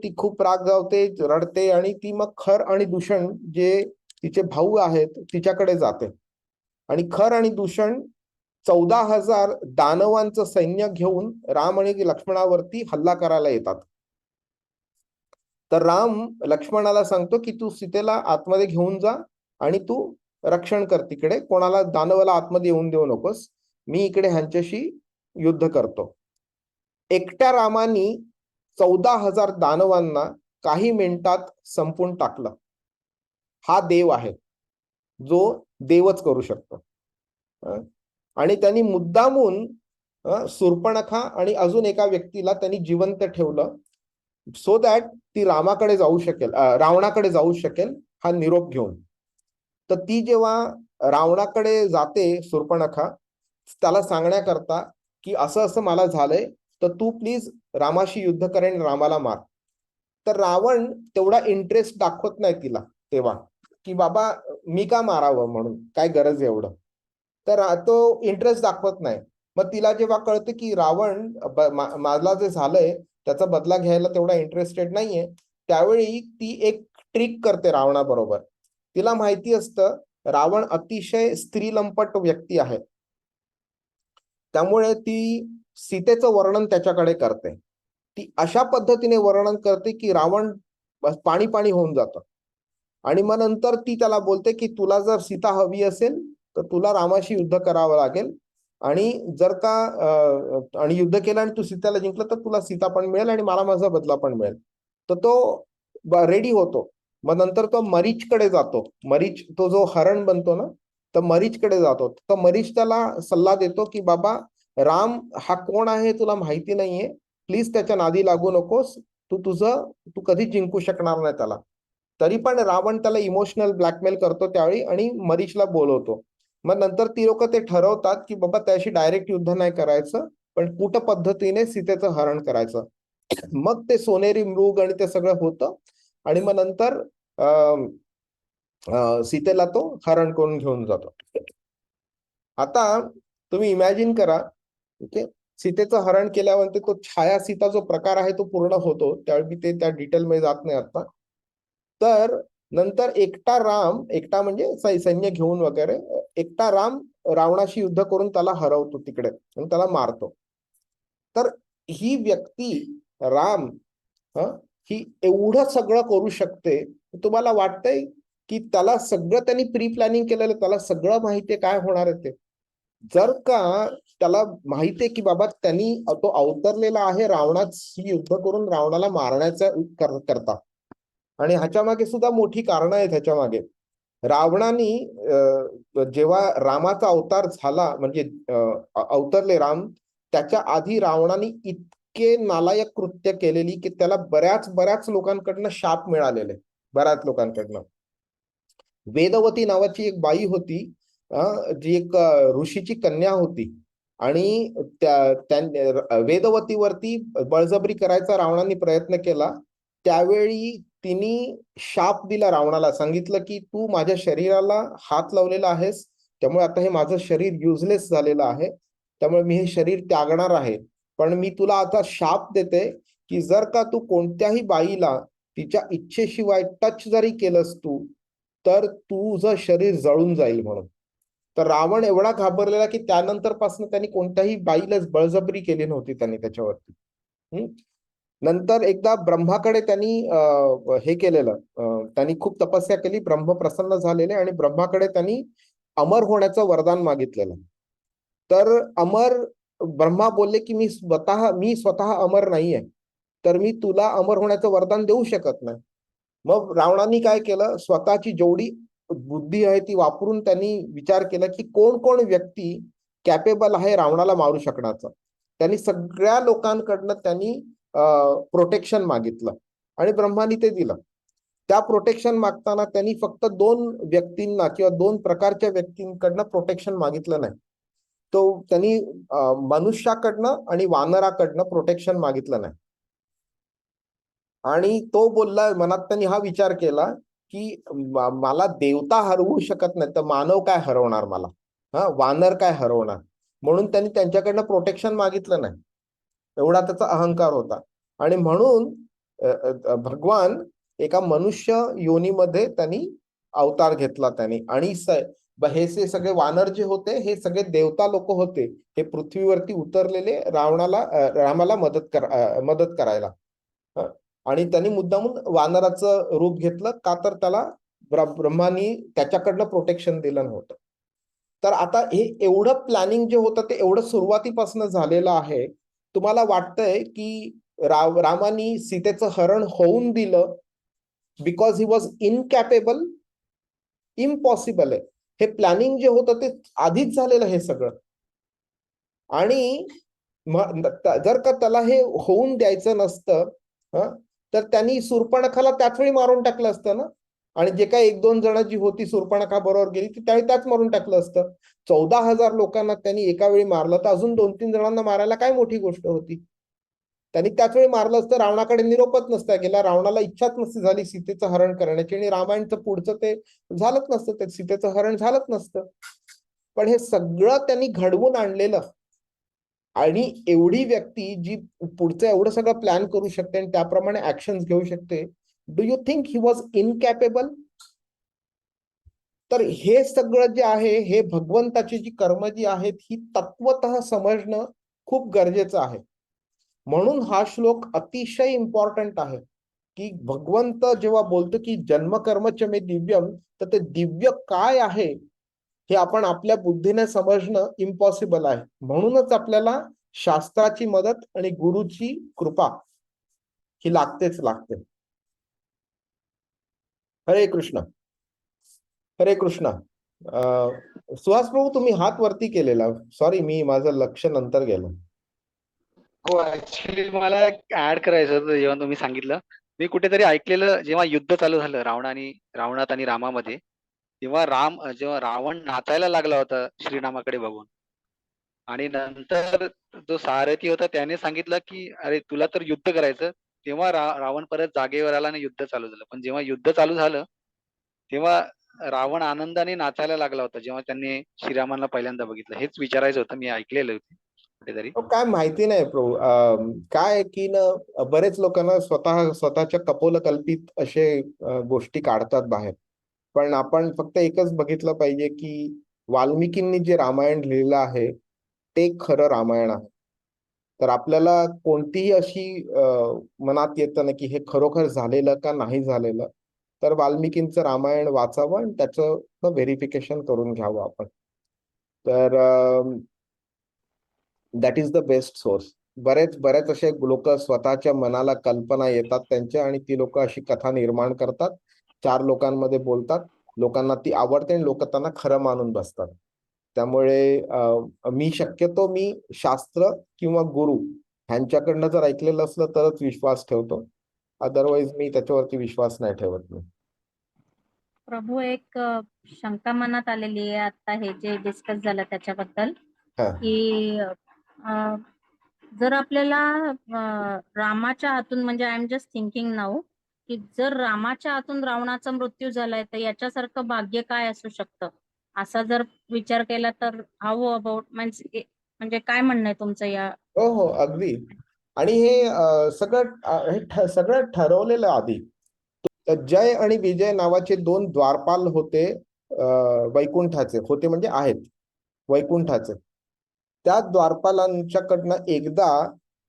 ती खूप राग जावते, रडते आणि ती मग खर आणि दूषण जे तिचे भाऊ आहेत तिच्याकडे जाते. आणि खर आणि दूषण 14,000 दानवांचं सैन्य घेऊन राम आणि लक्ष्मणावरती हल्ला करायला येतात. तर राम लक्ष्मणाला सांगतो की तू सीतेला आतमध्ये घेऊन जा आणि तू रक्षण कर, तिकडे कोणाला दानवाला आतमध्ये येऊन देऊ नकोस, मी इकडे ह्यांच्याशी युद्ध करतो. एकट्या रामानी 14,000 दानवांना काही मिनिटात संपून टाकलं. हा देव आहे, जो देवच करू शकतो. आणि त्यांनी मुद्दामून शूर्पणखा आणि अजून एका व्यक्तीला त्यांनी जिवंत ठेवलं, सो दॅट ती रामाकडे जाऊ शकेल, रावणाकडे जाऊ शकेल हा निरोप घेऊन. तर ती जेव्हा रावणाकडे जाते शूर्पणखा, त्याला सांगण्याकरता की असं असं मला झालंय, तर तू प्लीज रामाशी युद्ध करेन, रामाला मार. तर रावण तेवढा इंटरेस्ट दाखवत नाही तिला तेव्हा, की बाबा मी का मारावं म्हणून, काय गरज एवढं. तर तो इंटरेस्ट दाखवत नाही. मग तिला जेव्हा कळतं की रावण मला जे झालंय त्याचा बदला घ्यायला तेवढा इंटरेस्टेड नाहीये, त्यावेळी ती एक ट्रिक करते रावणाबरोबर. तिला माहिती असतं रावण अतिशय स्त्रीलंपट व्यक्ती आहे, त्यामुळे ती सीतेचं वर्णन त्याच्याकडे करते. ती अशा पद्धतीने वर्णन करते की रावण पाणी पाणी होऊन जातं. आणि मग नंतर ती त्याला बोलते की तुला जर सीता हवी असेल तर तुला रामाशी युद्ध करावं लागेल, आणि जर का आणि युद्ध केलं आणि तू सीताला जिंकलं तर तुला सीता पण मिळेल आणि मला माझा बदला पण मिळेल. तर तो रेडी होतो. मग नंतर तो मरीचकडे जातो. मरीच तो जो हरण बनतो ना, तर मरीचकडे जातो. तर मरीच त्याला सल्ला देतो की बाबा राम हा कोण आहे तुला माहिती नाहीये, प्लीज त्याच्या नादी लागू नकोस, तू कधीच जिंकू शकणार नाही त्याला. तरी पण रावण त्याला इमोशनल ब्लॅकमेल करतो त्यावेळी आणि मरीचला बोलवतो. मग नंतर ती लोक ते ठरवतात की बाबा त्याशी डायरेक्ट युद्ध नाही करायचं, पण कूट पद्धतीने सीतेचं हरण करायचं. मग ते सोनेरी मृग आणि ते सगळं होतं आणि मग नंतर सीतेला तो हरण करून घेऊन जातो. आता तुम्ही इमॅजिन करा, ओके, सीतेचं हरण केल्यानंतर तो छाया सीता जो प्रकार आहे तो पूर्ण होतो. त्यावेळी ते त्या डिटेलमध्ये जात नाही आता. तर नंतर एकटा म्हणजे सैन्य घेऊन वगैरे एकटा राम रावणाशी युद्ध करून त्याला हरवतो तिकडे आणि त्याला मारतो. तर ही व्यक्ती राम ही एवढं सगळं करू शकते. तुम्हाला वाटतंय की त्याला सगळं त्यांनी प्री प्लॅनिंग केलेलं, त्याला सगळं माहितीये काय होणार आहे ते. जर का त्याला माहितीये की बाबा त्यांनी तो अवतरलेला आहे रावणाशी युद्ध करून रावणाला मारण्याचा करता, आणि ह्याच्या मागे सुद्धा मोठी कारणं आहेत. ह्याच्या मागे रावणाने जेव्हा रामाचा अवतार झाला, म्हणजे अवतरले राम, त्याच्या आधी रावणाने इतके नालायक कृत्य केलेली की त्याला बऱ्याच लोकांकडनं शाप मिळालेले, बऱ्याच लोकांकडनं. वेदवती नावाची एक बाई होती, जी एक ऋषीची कन्या होती, आणि वेदवतीवरती बळजबरी करायचा रावणाने प्रयत्न केला. त्यावेळी तिने शाप दिला रावणाला, सांगितलं की तू माझ्या शरीराला हात लावलेला आहेस, त्यामुळे आता हे माझं शरीर युजलेस झालेलं आहे, त्यामुळे मी हे शरीर त्यागणार आहे. पण मी तुला आता शाप देते की जर का तू कोणत्याही बाईला तिच्या इच्छेशिवाय टच जरी केलंस तू, तर तुझं शरीर जळून जाईल म्हणून. तर रावण एवढा घाबरलेला की त्यानंतर पासून त्यांनी कोणत्याही बाईला बळजबरी केली नव्हती त्यांनी त्याच्यावरती. नंतर एकदा ब्रह्माकडे त्यांनी हे केलेलं, त्यांनी खूप तपस्या केली, ब्रह्म प्रसन्न झालेले आणि ब्रह्माकडे त्यांनी अमर होण्याचं वरदान मागितलेलं. तर ब्रह्मा बोलले की मी स्वतः अमर नाहीये, तर मी तुला अमर होण्याचं वरदान देऊ शकत नाही. मग रावणाने काय केलं, स्वतःची जेवढी बुद्धी आहे ती वापरून त्यांनी विचार केला की कोण कोण व्यक्ती कॅपेबल आहे रावणाला मारू शकण्याचं. त्यांनी सगळ्या लोकांकडनं त्यांनी प्रोटेक्शन मागितलं आणि ब्रह्मानी ते दिलं. त्या प्रोटेक्शन मागताना त्यांनी फक्त 2 व्यक्तींना किंवा 2 प्रकारच्या व्यक्तींकडनं प्रोटेक्शन मागितलं नाही. त्यांनी मनुष्याकडनं आणि वानराकडनं प्रोटेक्शन मागितलं नाही. आणि तो बोलला, मनात त्यांनी हा विचार केला की मला देवता हरवू शकत नाही तर मानव काय हरवणार मला, वानर काय हरवणार. म्हणून त्यांनी त्यांच्याकडनं प्रोटेक्शन मागितलं नाही. एवढा त्याचा अहंकार होता. आणि म्हणून भगवान एका मनुष्य योनीमध्ये त्यांनी अवतार घेतला त्यांनी. आणि हे सगळे वानर जे होते हे सगळे देवता लोक होते, हे पृथ्वीवरती उतरलेले रामाला मदत करायला. आणि त्यांनी मुद्दामून वानराचं रूप घेतलं का, तर त्याला ब्रह्मानी त्याच्याकडनं प्रोटेक्शन दिलं नव्हतं. तर आता हे एवढं प्लॅनिंग जे होतं ते एवढं सुरुवातीपासून झालेलं आहे. तुम्हाला वाटतंय की रामानी सीतेचं हरण होऊन दिलं बिकॉज ही वॉज इनकॅपेबल? इम्पॉसिबल आहे. हे प्लॅनिंग जे होतं ते आधीच झालेलं हे सगळं. आणि जर का त्याला हे होऊन द्यायचं नसतं तर त्यांनी शूर्पणखाला त्याच वेळी मारून टाकलं असतं ना. आणि जे काही 1-2 जण जी होती शूर्पणखा बरोबर गेली ती त्यावेळी त्याच मारून टाकलं असतं. 14,000 लोकांना त्यांनी एका वेळी मारलं तर अजून 2-3 जणांना मारायला काय मोठी गोष्ट होती. त्यांनी त्याच वेळी मारलं असतं, रावणाकडे निरोपच नसता गेला, रावणाला इच्छाच नसती झाली सीतेचं हरण करण्याची आणि रामायणचं पुढचं ते झालंच नसतं, ते सीतेचं हरण झालंच नसतं. पण हे सगळं त्यांनी घडवून आणलेलं. आणि एवढी व्यक्ती जी पुढचं एवढं सगळं प्लॅन करू शकते आणि त्याप्रमाणे ऍक्शन घेऊ शकते, do you think he was incapable? तर हे सगळं जे आहे हे भगवंताची जी कर्म जी आहेत ही तत्वतः समजणं खूप गरजेचं आहे. म्हणून हा श्लोक अतिशय इम्पॉर्टंट आहे की भगवंत जेव्हा बोलतो की जन्मकर्मच मे दिव्यम, तर ते दिव्य काय आहे हे आपण आपल्या बुद्धीने समजणं इम्पॉसिबल आहे. म्हणूनच आपल्याला शास्त्राची मदत आणि गुरुची कृपा ही लागतेच लागते. हरे कृष्ण. हरे कृष्ण. सुहास प्रभू तुम्ही हात वरती केलेला, सॉरी मी माझं लक्ष नंतर गेलं. हो, ऍक्च्युली मला ऍड करायचं होतं जेव्हा तुम्ही सांगितलं. मी कुठेतरी ऐकलेलं, जेव्हा युद्ध चालू झालं रावणात आणि रामामध्ये, तेव्हा जेव्हा रावण नाचायला लागला होता श्रीरामाकडे बघून, आणि नंतर जो सारथी होता त्याने सांगितलं की अरे तुला तर युद्ध करायचं, तेव्हा रावण परत जागेवर आला आणि युद्ध चालू झालं. पण जेव्हा युद्ध चालू झालं तेव्हा रावण आनंदाने नाचायला लागला होता जेव्हा त्यांनी श्रीरामांना पहिल्यांदा बघितलं. हेच विचारायचं होतं, मी ऐकलेलं होतं कुठेतरी. काय माहिती नाही प्रभू. काय आहे की ना, बरेच लोकांना स्वतःच्या कपोलकल्पित असे गोष्टी काढतात बाहेर. पण आपण फक्त एकच बघितलं पाहिजे की वाल्मिकींनी जे रामायण लिहिलं आहे ते खरं रामायण आहे. तर आपल्याला कोणतीही अशी मनात येतं ना की हे खरोखर झालेलं का नाही झालेलं, तर वाल्मिकींचं रामायण वाचावं आणि त्याचं व्हेरिफिकेशन करून घ्यावं आपण. तर that is the best source. बरेच असे लोक स्वतःच्या मनाला कल्पना येतात त्यांच्या आणि ती लोक अशी कथा निर्माण करतात, 4 लोकांमध्ये बोलतात, लोकांना ती आवडते आणि लोक त्यांना खरं मानून बसतात. त्यामुळे मी शास्त्र किंवा गुरु ह्यांच्याकडनं जर ऐकलेलं असलं तरच विश्वास ठेवतो, अदरवाईज मी त्याच्यावरती विश्वास नाही ठेवत. मी प्रभू एक शंका मनात आलेली आहे आता हे जे डिस्कस झालं त्याच्याबद्दल, की जर आपल्याला रामाच्या हातून, म्हणजे I am just thinking now, की जर रामाच्या हातून रावणाचा मृत्यू झालाय तर याच्यासारखं भाग्य काय असू शकतं, असा जर विचार केला तर हाऊ अबाउट, म्हणजे काय म्हणणं आहे तुमचं या? हो अगदी. आणि हे सगळं ठरवलेलं आधी. जय आणि विजय नावाचे 2 द्वारपाल होते, वैकुंठाचे होते, म्हणजे आहेत वैकुंठाचे. त्या द्वारपालांच्याकडनं एकदा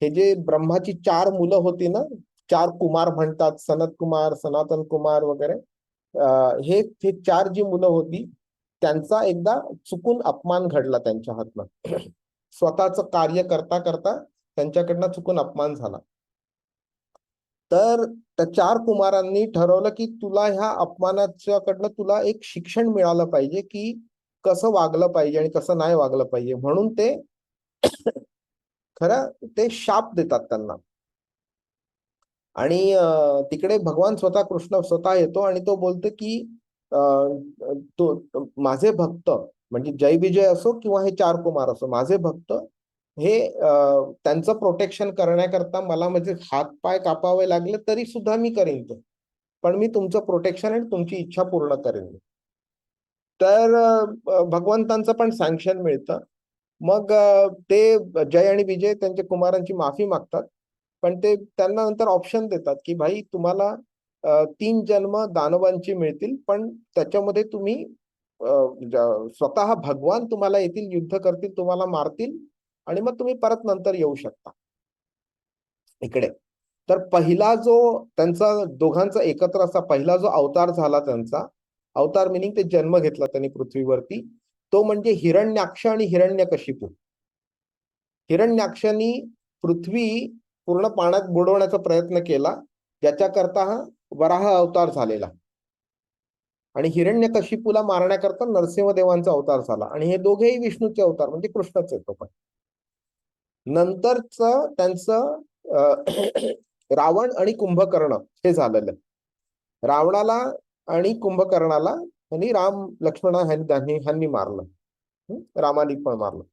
हे जे ब्रह्माची 4 मुलं होती ना, 4 कुमार म्हणतात, सनत कुमार, सनातन कुमार वगैरे, हे 4 जी मुलं होती त्यांचा एकदा चुकून अपमान घडला त्यांच्या हातनं. स्वतःच कार्य करता करता त्यांच्याकडनं चुकून अपमान झाला. तर त्या 4 कुमारांनी ठरवलं की तुला ह्या अपमानाच्याकडनं तुला एक शिक्षण मिळालं पाहिजे की कसं वागलं पाहिजे आणि कसं नाही वागलं पाहिजे. म्हणून ते खरं ते शाप देतात त्यांना. आणि तिकडे भगवान स्वतः कृष्ण स्वतः येतो आणि तो बोलतो की तो माझे भक्त म्हणजे जय विजय असो किंवा हे 4 कुमार असो, माझे भक्त हे त्यांचं प्रोटेक्शन करण्याकरता मला म्हणजे हातपाय कापावे लागले तरी सुद्धा मी करेन ते, पण मी तुमचं प्रोटेक्शन आणि तुमची इच्छा पूर्ण करेन. तर भगवंतांचं पण सँक्शन मिळतं. मग ते जय आणि विजय त्यांच्या कुमारांची माफी मागतात, पण ते त्यांना नंतर ऑप्शन देतात की भाई तुम्हाला 3 जन्म दानवांची मिळतील, पण त्याच्यामध्ये तुम्ही स्वतः भगवान तुम्हाला येतील, युद्ध करतील, तुम्हाला मारतील आणि मग तुम्ही परत नंतर येऊ शकता इकडे. तर पहिला जो त्यांचा दोघांचा एकत्र असा पहिला जो अवतार झाला, त्यांचा अवतार मिनिंग ते जन्म घेतला त्यांनी पृथ्वीवरती, तो म्हणजे हिरण्याक्ष आणि हिरण्यकशिपू. हिरण्याक्षांनी पृथ्वी पूर्ण पाण्यात बुडवण्याचा प्रयत्न केला, ज्याच्याकरता हा वराह अवतार झालेला. आणि हिरण्यकशिपूला मारण्याकरता नरसिंहदेवांचा अवतार झाला. आणि हे दोघेही विष्णूचे अवतार म्हणजे कृष्णच येतो. पण नंतरच त्यांचं रावण आणि कुंभकर्ण हे झालेलं. रावणाला आणि कुंभकर्णाला आणि राम लक्ष्मण ह्यांनी मारलं, रामाने पण मारलं.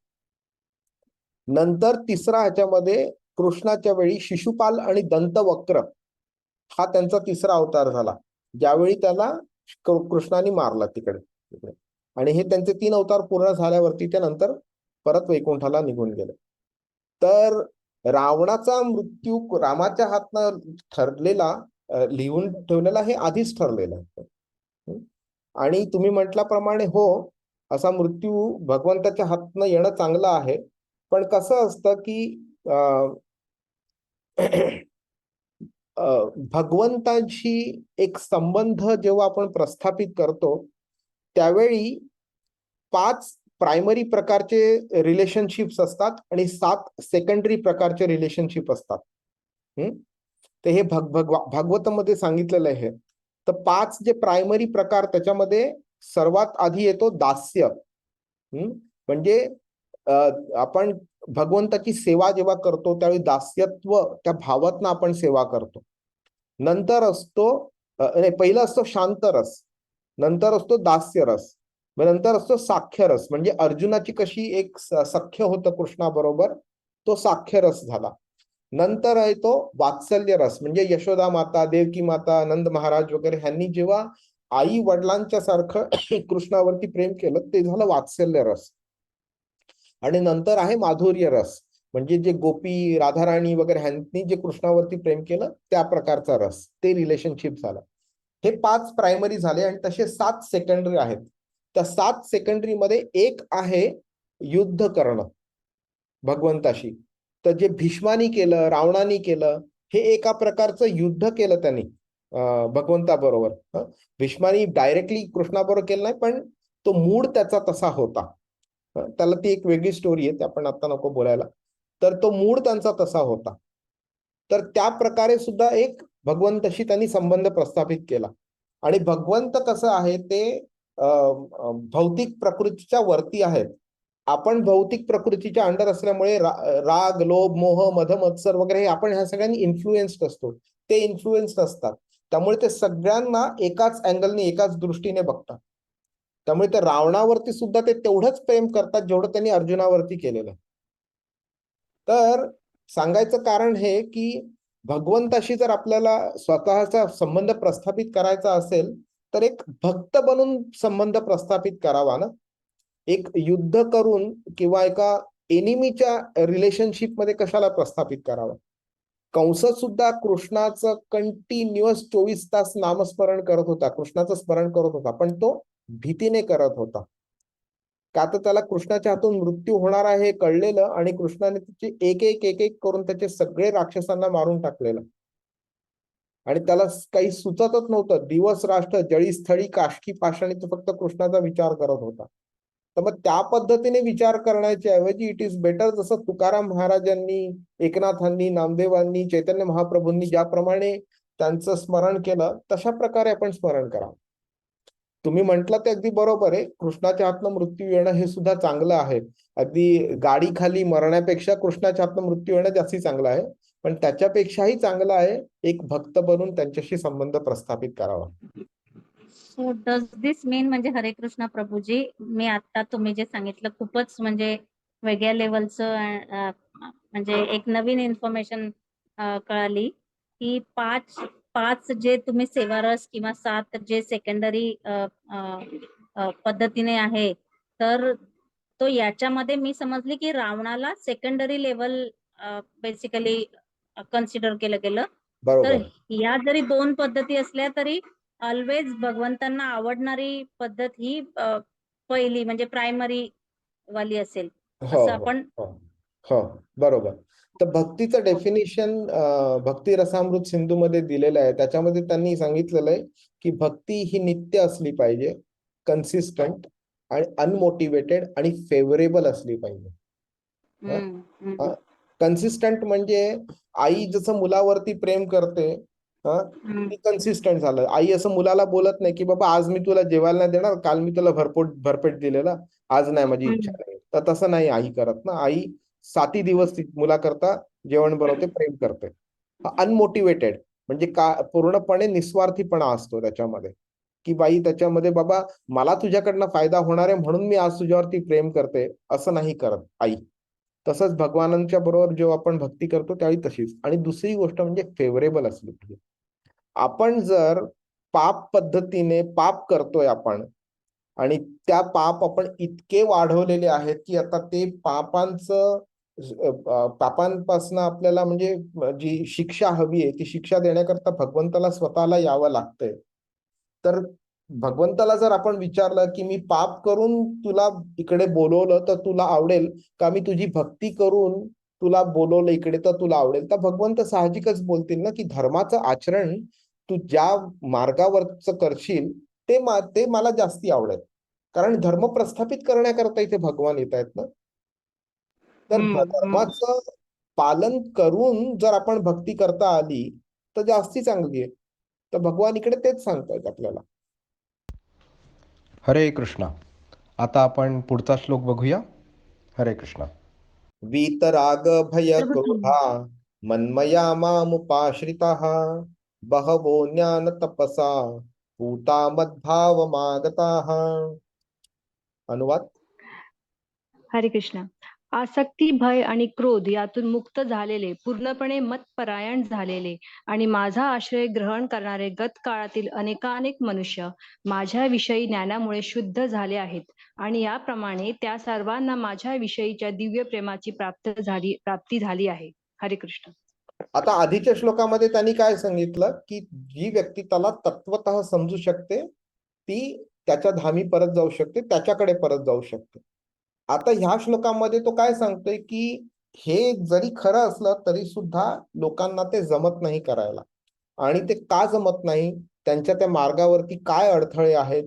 नंतर तिसरा ह्याच्यामध्ये कृष्णाच्या वेळी शिशुपाल आणि दंतवक्र हा त्यांचा तिसरा अवतार झाला, ज्यावेळी त्याला कृष्णाने मारला तिकडे. आणि हे त्यांचे 3 अवतार पूर्ण झाल्यावरती त्यानंतर परत वैकुंठाला निघून गेले. तर रावणाचा मृत्यू रामाच्या हातनं ठरलेला, लिहून ठेवलेला हे आधीच ठरलेलं आहे. आणि तुम्ही म्हटल्याप्रमाणे हो, असा मृत्यू भगवंताच्या हातनं येणं चांगलं आहे. पण कसं असतं की भगवंताशी एक संबंध जेव्हा आपण प्रस्थापित करतो, त्यावेळी 5 प्रायमरी प्रकारचे रिलेशनशिप्स असतात आणि 7 सेकंडरी प्रकारचे रिलेशनशिप असतात. ते हे भागवतामध्ये सांगितलेलं आहे. तर 5 जे प्रायमरी प्रकार, त्याच्यामध्ये सर्वात आधी येतो दास्य. म्हणजे आपण भगवंताची सेवा जेव्हा करतो त्यावेळी दास्यत्व त्या भावातनं आपण सेवा करतो. नंतर असतो पहिला असतो शांतरस, नंतर असतो दास्यरस, नंतर असतो साख्यरस. म्हणजे अर्जुनाची कशी एक सख्य होतं कृष्णाबरोबर, तो साख्यरस झाला. नंतर आहे तो वात्सल्य रस, म्हणजे यशोदा माता, देवकी माता, नंद महाराज वगैरे ह्यांनी जेव्हा आई वडिलांच्या सारखं कृष्णावरती प्रेम केलं, ते झालं वात्सल्य रस. आणि नंतर आहे माधुर्य रस, म्हणजे जे गोपी राधाराणी वगैरे ह्यांनी जे कृष्णावरती प्रेम केलं त्या प्रकारचा रस, ते रिलेशनशिप झालं. हे 5 प्रायमरी झाले आणि तसे 7 सेकंडरी आहेत. त्या 7 सेकंडरी मध्ये एक आहे युद्ध करणं भगवंताशी. तर जे भीष्मानी केलं, रावणानी केलं, हे एका प्रकारचं युद्ध केलं त्यांनी भगवंताबरोबर. भीष्मानी डायरेक्टली कृष्णाबरोबर केलं नाही, पण तो मूड त्याचा तसा होता. त्याला ती एक वेगळी स्टोरी आहे, ते आपण आता नको बोलायला. तर तो मूड त्यांचा तसा होता. तर त्या प्रकारे सुद्धा एक भगवंताशी त्यांनी संबंध प्रस्थापित केला. आणि भगवंत कसं आहे ते भौतिक प्रकृतीच्या वरती आहेत. आपण भौतिक प्रकृतीच्या अंडर असल्यामुळे राग, लोभ, मोह, मध, मत्सर वगैरे आपण ह्या सगळ्यांनी इन्फ्लुएन्स्ड असतो. ते इन्फ्लुएन्स्ड असतात, त्यामुळे ते सगळ्यांना एकाच अँगलने, एकाच दृष्टीने बघतात. त्यामुळे ते रावणावरती सुद्धा ते तेवढंच प्रेम करतात जेवढं त्यांनी अर्जुनावरती केलेलं. तर सांगायचं कारण हे की भगवंताशी जर आपल्याला स्वतःचा संबंध प्रस्थापित करायचा असेल तर एक भक्त बनून संबंध प्रस्थापित करावा ना. एक युद्ध करून किंवा एका एनिमीच्या रिलेशनशिप मध्ये कशाला प्रस्थापित करावा. कंस सुद्धा कृष्णाचं कंटिन्युअस 24 तास नामस्मरण करत होता, कृष्णाचं स्मरण करत होता, पण तो भीतीने करत होता. का तर त्याला कृष्णाच्या हातून मृत्यू होणार आहे हे कळलेलं आणि कृष्णाने त्याचे एक एक एक एक करून त्याचे सगळे राक्षसांना मारून टाकलेलं आणि त्याला काही सुचतच नव्हतं. दिवस राष्ट्र जळी स्थळी काष्ठी पाषाणी तो फक्त कृष्णाचा विचार करत होता. तर मग त्या पद्धतीने विचार करण्याच्या ऐवजी इट इज बेटर, जसं तुकाराम महाराजांनी, एकनाथांनी, नामदेवांनी, चैतन्य महाप्रभूंनी ज्याप्रमाणे त्यांचं स्मरण केलं तशा प्रकारे आपण स्मरण करा. तुम्ही म्हटलं ते अगदी बरोबर आहे. कृष्णाच्या हातनं मृत्यू येणं हे सुद्धा चांगलं आहे. अगदी गाडी खाली मरण्यापेक्षा कृष्णाच्या हातनं मृत्यू येणं जास्ती चांगलं आहे. पण त्याच्यापेक्षाही चांगलं आहे एक भक्त बनून त्यांच्याशी संबंध प्रस्थापित करावा. सो डज दिस मीन म्हणजे हरे कृष्ण प्रभूजी, मी आता तुम्ही जे सांगितलं खूपच म्हणजे वेगळ्या लेवलचं म्हणजे एक नवीन इन्फॉर्मेशन कळाली की पाच जे तुम्ही सेवारस किंवा 7 जे सेकंडरी पद्धतीने आहे, तर तो याच्यामध्ये मी समजली की रावणाला सेकंडरी लेवल बेसिकली कन्सिडर केलं गेलं. तर बरोबर. या जरी 2 पद्धती असल्या तरी ऑलवेज भगवंतांना आवडणारी पद्धत ही पहिली म्हणजे प्रायमरी वाली असेल हो असं हो आपण हो हो बरोबर. तर भक्तीचं डेफिनेशन भक्ती रसामृत सिंधू मध्ये दिलेलं आहे. त्याच्यामध्ये त्यांनी सांगितलेलं आहे की भक्ती ही नित्य असली पाहिजे, कन्सिस्टंट आणि अनमोटिवेटेड आणि फेवरेबल असली पाहिजे. कन्सिस्टंट म्हणजे आई जसं मुलावरती प्रेम करते, ती कन्सिस्टंट झालं. आई असं मुलाला बोलत नाही की बाबा आज मी तुला जेवायला नाही देणार, काल मी तुला भरपेट दिलेला, आज नाही, माझी इच्छा नाही. तर तसं नाही आई करत ना. आई 7 दिवस मुलाकरता जेवण बनवते, प्रेम करते. अनमोटिवेटेड म्हणजे का पूर्णपणे निस्वार्थीपणा असतो त्याच्यामध्ये, की बाई त्याच्यामध्ये बाबा मला तुझ्याकडनं फायदा होणार आहे म्हणून मी आज तुझ्यावरती प्रेम करते असं नाही करत आई. तसंच भगवानांच्या बरोबर जेव्हा आपण भक्ती करतो त्यावेळी तशीच. आणि दुसरी गोष्ट म्हणजे फेवरेबल असली पाहिजे. आपण जर पाप पद्धतीने पाप करतोय आपण आणि त्या पाप आपण इतके वाढवलेले आहेत की आता ते पापांपासून आपल्याला म्हणजे जी शिक्षा हवी आहे ती शिक्षा देण्याकरता भगवंताला स्वतःला यावं लागतंय. तर भगवंताला जर आपण विचारलं की मी पाप करून तुला इकडे बोलवलं तर तुला आवडेल का, मी तुझी भक्ती करून तुला बोलवलं इकडे तर तुला आवडेल, तर भगवंत साहजिकच बोलतील ना की धर्माचं आचरण तू ज्या मार्गावरच करशील ते मला जास्ती आवडेल. कारण धर्म प्रस्थापित करण्याकरता इथे भगवान येत आहेत ना. तर धर्माचं पालन करून जर आपण भक्ती करता आली तर जास्ती चांगली आहे. तर भगवान इकडे तेच सांगतायत आपल्याला. हरे कृष्णा. आता आपण पुढचा श्लोक बघूया. हरे कृष्णा. वीतराग भय क्रोधा मन्मया मामुपाश्रिताः बहवो ज्ञान तपसा पूता मद्भावमागताः. अनुवाद. हरे कृष्ण. आसक्ती, भय आणि क्रोध यातून मुक्त झालेले, पूर्णपणे मतपरायण झालेले आणि माझा आश्रय ग्रहण करणारे गत काळातील अनेकानेक मनुष्य माझ्या विषयी ज्ञानामुळे शुद्ध झाले आहेत आणि याप्रमाणे त्या सर्वांना माझ्या विषयीच्या दिव्य प्रेमाची प्राप्ती झाली आहे. हरे कृष्ण. आता आधीच्या श्लोकामध्ये त्यांनी काय सांगितलं की जी व्यक्ती त्याला तत्वतः समजू शकते ती त्याच्या धामी परत जाऊ शकते, त्याच्याकडे परत जाऊ शकते. आता ह्या श्लोकामध्ये तो काय सांगतोय की हे जरी खरं असलं तरी सुद्धा लोकांना ते जमत नाही करायला. आणि ते का जमत नाही, त्यांच्या त्या मार्गावरती काय अडथळे आहेत,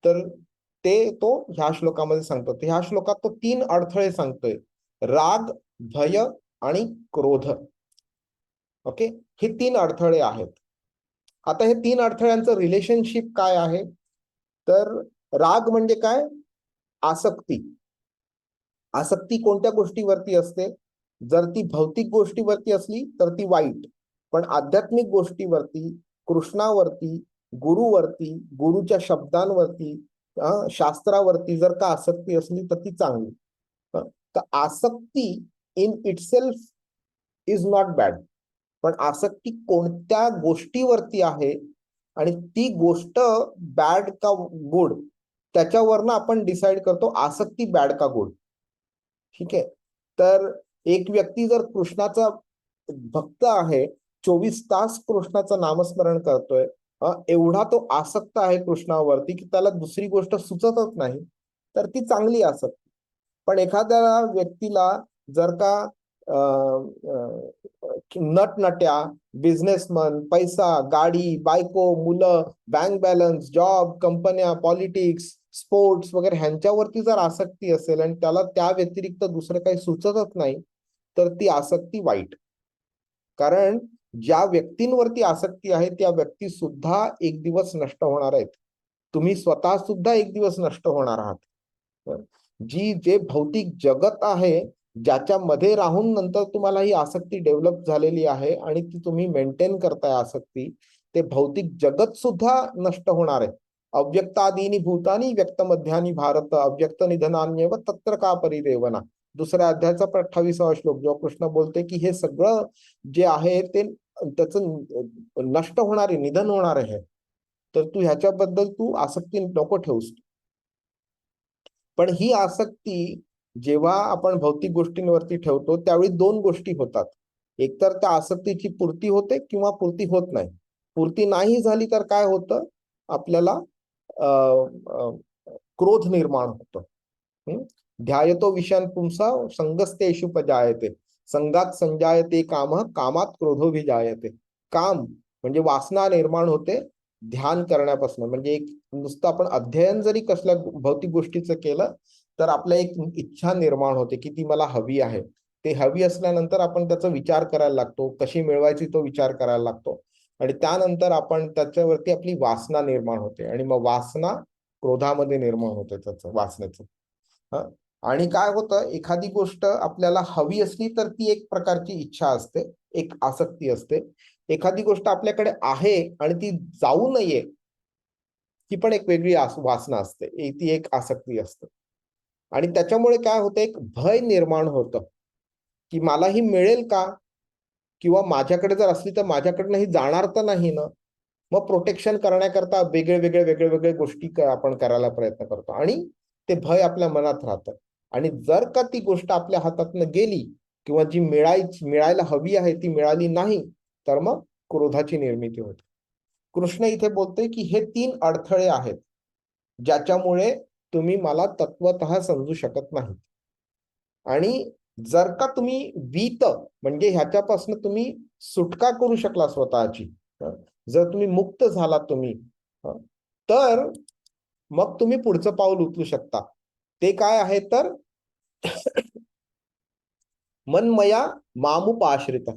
तर ते तो ह्या श्लोकामध्ये सांगतो. तर ह्या श्लोकात तो 3 अडथळे सांगतोय: राग, भय आणि क्रोध. ओके, हे 3 अडथळे आहेत. आता हे 3 अडथळ्यांचं रिलेशनशिप काय आहे, तर राग म्हणजे काय, आसक्ती. आसक्ती कोणत्या गोष्टीवरती असते, जर ती भौतिक गोष्टीवरती असली तर ती वाईट, पण आध्यात्मिक गोष्टीवरती, कृष्णावरती, गुरुवरती, गुरुच्या शब्दांवरती, शास्त्रावरती जर का आसक्ती असली तर ती चांगली. तर आसक्ती in itself is not bad, पण आसक्ती कोणत्या गोष्टीवरती आहे आणि ती गोष्ट बॅड का गुड त्याच्यावरनं आपण डिसाइड करतो आसक्ती बॅड का गुड. ठीक आहे. तर एक व्यक्ती जर कृष्णाचा भक्त आहे, 24 तास कृष्णाचं नामस्मरण करतोय, एवढा तो आसक्त आहे कृष्णावरती की त्याला दुसरी गोष्ट सुचतच नाही, तर ती चांगली आसक्ती. पण एखाद्या व्यक्तीला जर का नटनट्या, बिझनेसमन, पैसा, गाडी, बायको, मुलं, बँक बॅलन्स, जॉब, कंपन्या, पॉलिटिक्स, स्पोर्ट्स वगैरे ह्यांच्यावरती जर आसक्ती असेल आणि त्याला त्या व्यतिरिक्त दुसरं काही सुचतच नाही, तर ती आसक्ती वाईट. कारण ज्या व्यक्तींवरती आसक्ती आहे त्या व्यक्ती सुद्धा एक दिवस नष्ट होणार आहेत. तुम्ही स्वतः सुद्धा एक दिवस नष्ट होणार आहात. जे भौतिक जगत आहे, ज्याच्यामध्ये राहून नंतर तुम्हाला ही आसक्ती डेव्हलप झालेली आहे आणि ती तुम्ही मेंटेन करताय आसक्ती, ते भौतिक जगत सुद्धा नष्ट होणार आहे. अव्यक्तादीनी भूतानी व्यक्तमध्यानी भारत अव्यक्त निधनान्यव तत्र का परिदेवना. दुसऱ्या अध्यायाचा 28वा श्लोक जो कृष्ण बोलते की हे सगळं जे आहे ते त्याचं नष्ट होणार आहे, निधन होणार आहे. तर तू ह्याच्याबद्दल तू आसक्ती नको ठेवूस. पण ही आसक्ती जेव्हा आपण भौतिक गोष्टींवरती ठेवतो त्यावेळी दोन गोष्टी होतात. एकतर त्या आसक्तीची पूर्ती होते किंवा पूर्ती होत नाही. पूर्ती नाही झाली तर काय होतं, आपल्याला क्रोध निर्माण होतो. ध्यायतो विषयान पुंसा संगस्तेषुपजायते संगात संजायते काम कामात क्रोधोभिजायते. काम म्हणजे वासना निर्माण होते ध्यान करण्यापासून. म्हणजे एक नुसतं आपण अध्ययन जरी कसल्या भौतिक गोष्टीचं केलं तर आपल्या एक इच्छा निर्माण होते की ती मला हवी आहे. ते हवी असल्यानंतर आपण त्याचा विचार करायला लागतो, कशी मिळवायची तो विचार करायला लागतो आणि त्यानंतर आपण त्याच्यावरती आपली वासना निर्माण होते आणि मग वासना क्रोधामध्ये निर्माण होते त्याचं वासनेचं. आणि काय होतं, एखादी गोष्ट आपल्याला हवी असली तर ती एक प्रकारची इच्छा असते, एक आसक्ती असते. एखादी गोष्ट आपल्याकडे आहे आणि ती जाऊ नये ही पण एक वेगळी वासना असते, ती एक आसक्ती असते. आणि त्याच्यामुळे काय होतं, एक भय निर्माण होतं की मला ही मिळेल का, किंवा माझ्याकडे जर असली तर माझ्याकडनं ही जाणार तर नाही ना. मग प्रोटेक्शन करण्याकरता वेगळे गोष्टी आपण करायला प्रयत्न करतो आणि ते भय आपल्या मनात राहतं. आणि जर का ती गोष्ट आपल्या हातातनं गेली किंवा जी मिळायला हवी आहे ती मिळाली नाही तर मग क्रोधाची निर्मिती होते. कृष्ण इथे बोलतोय की हे 3 अडथळे आहेत ज्याच्यामुळे तुम्ही मला तत्वतः समजू शकत नाही. आणि जर का तुम्ही वीत म्हणजे ह्याच्यापासून तुम्ही सुटका करू शकला स्वतःची, जर तुम्ही मुक्त झाला तुम्ही, तर मग तुम्ही पुढचं पाऊल उचलू शकता. ते काय आहे तर मनमया मामुपाश्रित.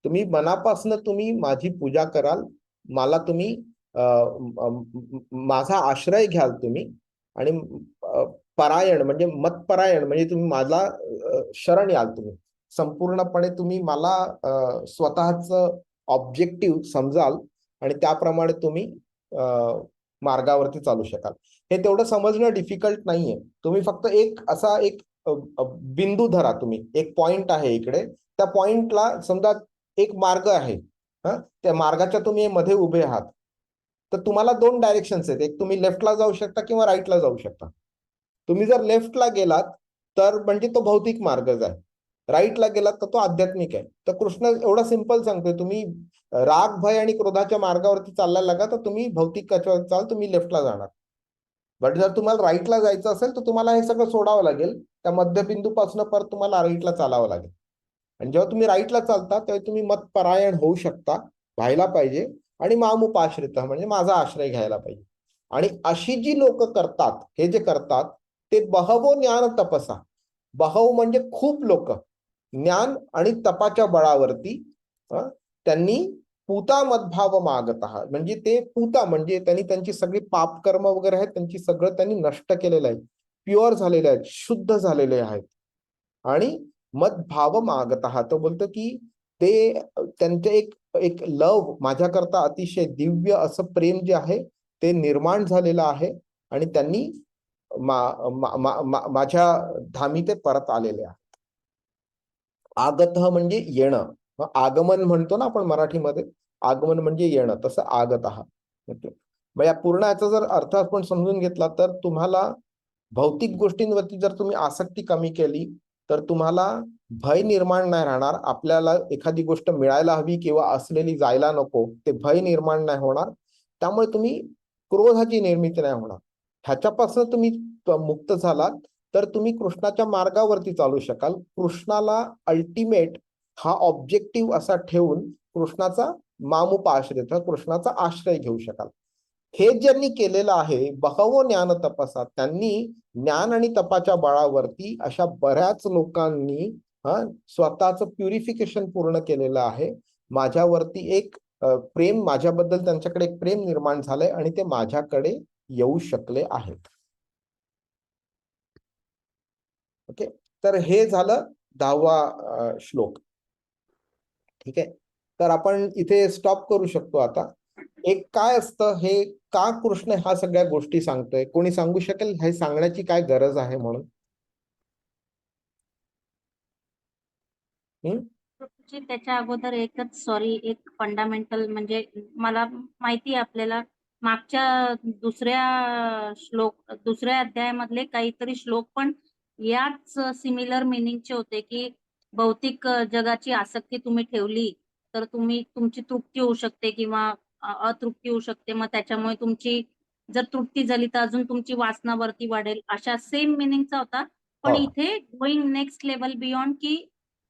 तुम्ही मनापासून तुम्ही माझी पूजा कराल, मला तुम्ही माझा आश्रय घ्याल तुम्ही आणि परायण म्हणजे मतपरायण म्हणजे तुम्ही माझा शरण याल. तुम्ही संपूर्णपणे तुम्ही मला स्वतःच ऑब्जेक्टिव्ह समजाल आणि त्याप्रमाणे तुम्ही मार्गावरती चालू शकाल. हे तेवढं समजणं डिफिकल्ट नाहीये. तुम्ही फक्त एक असा एक बिंदू धरा. तुम्ही एक पॉइंट आहे इकडे, त्या पॉइंटला समजा एक मार्ग आहे, त्या मार्गाच्या तुम्ही मध्ये उभे आहात, तर तुम्हाला 2 डायरेक्शन्स आहेत. एक तुम्ही लेफ्टला जाऊ शकता किंवा राईटला जाऊ शकता. तुम्ही जर लेफ्टला गेलात तर म्हणजे तो भौतिक मार्गच आहे, राईटला गेलात तर तो आध्यात्मिक आहे. तर कृष्ण एवढा सिंपल सांगतोय, तुम्ही राग भय आणि क्रोधाच्या मार्गावरती चालला लागा तर तुम्ही भौतिक चाल, तुम्ही लेफ्टला जाणार. बट जर तुम्हाला राईटला जायचं असेल तर तुम्हाला हे सगळं सोडावं लागेल. त्या मध्यबिंदूपासून परत तुम्हाला राईटला चालावं लागेल. आणि जेव्हा तुम्ही राईटला चालता तेव्हा तुम्ही मतपरायण होऊ शकता, व्हायला पाहिजे. आणि मामुपाश्रित म्हणजे माझा आश्रय घ्यायला पाहिजे. आणि अशी जी लोक करतात, हे जे करतात ते बहवो ज्ञान तपसा. बहव म्हणजे खूप लोक, ज्ञान आणि तपाच्या बळावरती त्यांनी पूता मद्भाव मागत आहात. म्हणजे ते पूता म्हणजे त्यांनी त्यांची सगळी पापकर्म वगैरे आहेत त्यांची सगळं त्यांनी नष्ट केलेलं आहे, प्युअर झालेले आहेत, शुद्ध झालेले आहेत आणि मद्भाव मागत आहात. तो बोलतो की ते त्यांचे एक लव माझ्याकरता अतिशय दिव्य असं प्रेम जे आहे ते निर्माण झालेलं आहे आणि त्यांनी माझ्या धामी ते परत आलेले आहेत. आगत म्हणजे येणं, आगमन म्हणतो ना आपण मराठीमध्ये, आगमन म्हणजे येणं, तसं आगत आहात. मग या पूर्ण याचा जर अर्थ आपण समजून घेतला तर तुम्हाला भौतिक गोष्टींवरती जर तुम्ही आसक्ती कमी केली तर तुम्हाला भय निर्माण नाही राहणार. आपल्याला एखादी गोष्ट मिळायला हवी किंवा असलेली जायला नको ते भय निर्माण नाही होणार. त्यामुळे तुम्ही क्रोधाची निर्मिती नाही होणार. ह्याच्यापासून तुम्ही मुक्त झालात तर तुम्ही कृष्णाच्या मार्गावरती चालू शकाल. कृष्णाला अल्टिमेट हा ऑब्जेक्टिव्ह असा ठेवून कृष्णाचा मामुपाश्रित कृष्णाचा आश्रय घेऊ शकाल. हे ज्यांनी केलेलं आहे बहवो ज्ञान तपसा, त्यांनी ज्ञान आणि तपाच्या बळावरती अशा बऱ्याच लोकांनी स्वतःच प्युरिफिकेशन पूर्ण केलेलं आहे. माझ्यावरती एक प्रेम, माझ्याबद्दल त्यांच्याकडे एक प्रेम निर्माण झालंय आणि ते माझ्याकडे येऊ शकले आहेत. ओके, तर हे झालं 10वा श्लोक. ठीक आहे, तर आपण इथे स्टॉप करू शकतो. आता एक काय असतं हे, का कृष्ण ह्या सगळ्या गोष्टी सांगतोय, कोणी सांगू शकेल हे सांगण्याची काय गरज आहे म्हणून? त्याच्या अगोदर एकच एक फंडामेंटल म्हणजे मला माहिती आहे आपल्याला मागच्या दुसऱ्या अध्यायामधले काहीतरी श्लोक पण याच सिमिलर मिनिंगचे होते की भौतिक जगाची आसक्ती तुम्ही ठेवली तर तुमची तृप्ती होऊ शकते किंवा अतृप्ती होऊ शकते. मग त्याच्यामुळे तुमची जर तृप्ती झाली तर अजून तुमची वासनावरती वाढेल, अशा सेम मिनिंगचा होता. पण इथे गोइंग नेक्स्ट लेवल बियॉन्ड की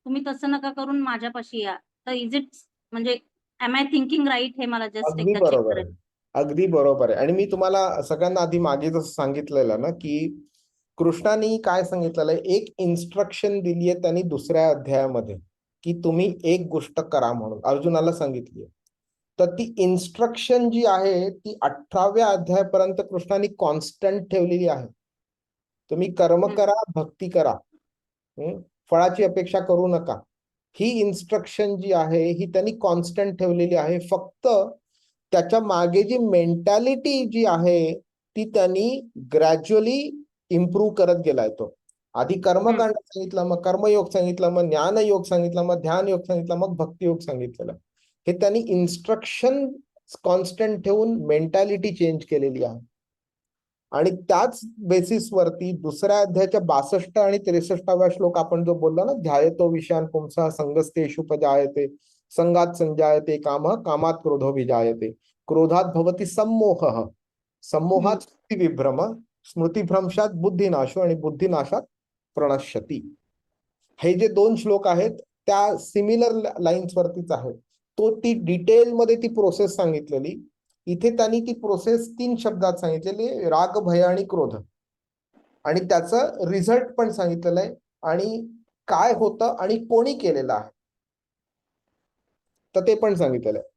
तुम्ही तसं नका करून माझ्यापाशी या. तर इज इट म्हणजे एम आय थिंकिंग राईट? हे मला जस्ट अगदी एकदा चेक बरोबर आहे, करायचं. अगदी बरोबर आहे. आणि मी तुम्हाला सगळ्यांना आधी मागे जसं सांगितलेलं ना की कृष्णाने काय सांगितलेलं आहे, एक इन्स्ट्रक्शन दिली आहे त्यांनी दुसऱ्या अध्यायामध्ये की तुम्ही एक गोष्ट करा म्हणून अर्जुनाला सांगितली आहे. तर ती इन्स्ट्रक्शन जी आहे ती 18व्या अध्यायापर्यंत कृष्णाने कॉन्स्टंट ठेवलेली आहे. तुम्ही कर्म करा, भक्ती करा, फळाची अपेक्षा करू नका. ही इन्स्ट्रक्शन जी आहे ही त्यांनी कॉन्स्टंट ठेवलेली आहे. फक्त त्याच्या मागे जी मेंटॅलिटी जी आहे ती त्यांनी ग्रॅज्युअली इम्प्रूव्ह करत गेलाय. तो आधी कर्मकांड सांगितलं, मग कर्मयोग सांगितलं, मग ज्ञानयोग सांगितलं, मग ध्यान योग सांगितलं, मग भक्तियोग सांगितलेलं. हे त्यांनी इन्स्ट्रक्शन कॉन्स्टंट ठेवून मेंटॅलिटी चेंज केलेली आहे. आणि त्याच बेसिसवरती दुसऱ्या अध्यायाच्या 62 आणि 63व्या श्लोक आपण जो बोललो ना, ध्यायतो विषयान पुंसा संगस्तेषुपजायते संगात संजायते काम कामात क्रोधो विजायते क्रोधात भवती सम्मोह सम्मोहात विभ्रम स्मृतिभ्रंशात बुद्धिनाशो आणि बुद्धिनाशात प्रणश्यती. हे जे 2 श्लोक आहेत त्या सिमिलर लाईन्स वरतीच आहेत. ती डिटेलमध्ये ती प्रोसेस सांगितलेली. इथे त्यांनी ती प्रोसेस 3 शब्दात सांगितलेली, राग, भय आणि क्रोध. आणि त्याचं रिझल्ट पण सांगितलेलं आहे आणि काय होतं आणि कोणी केलेलं आहे तर ते पण सांगितलेलं आहे.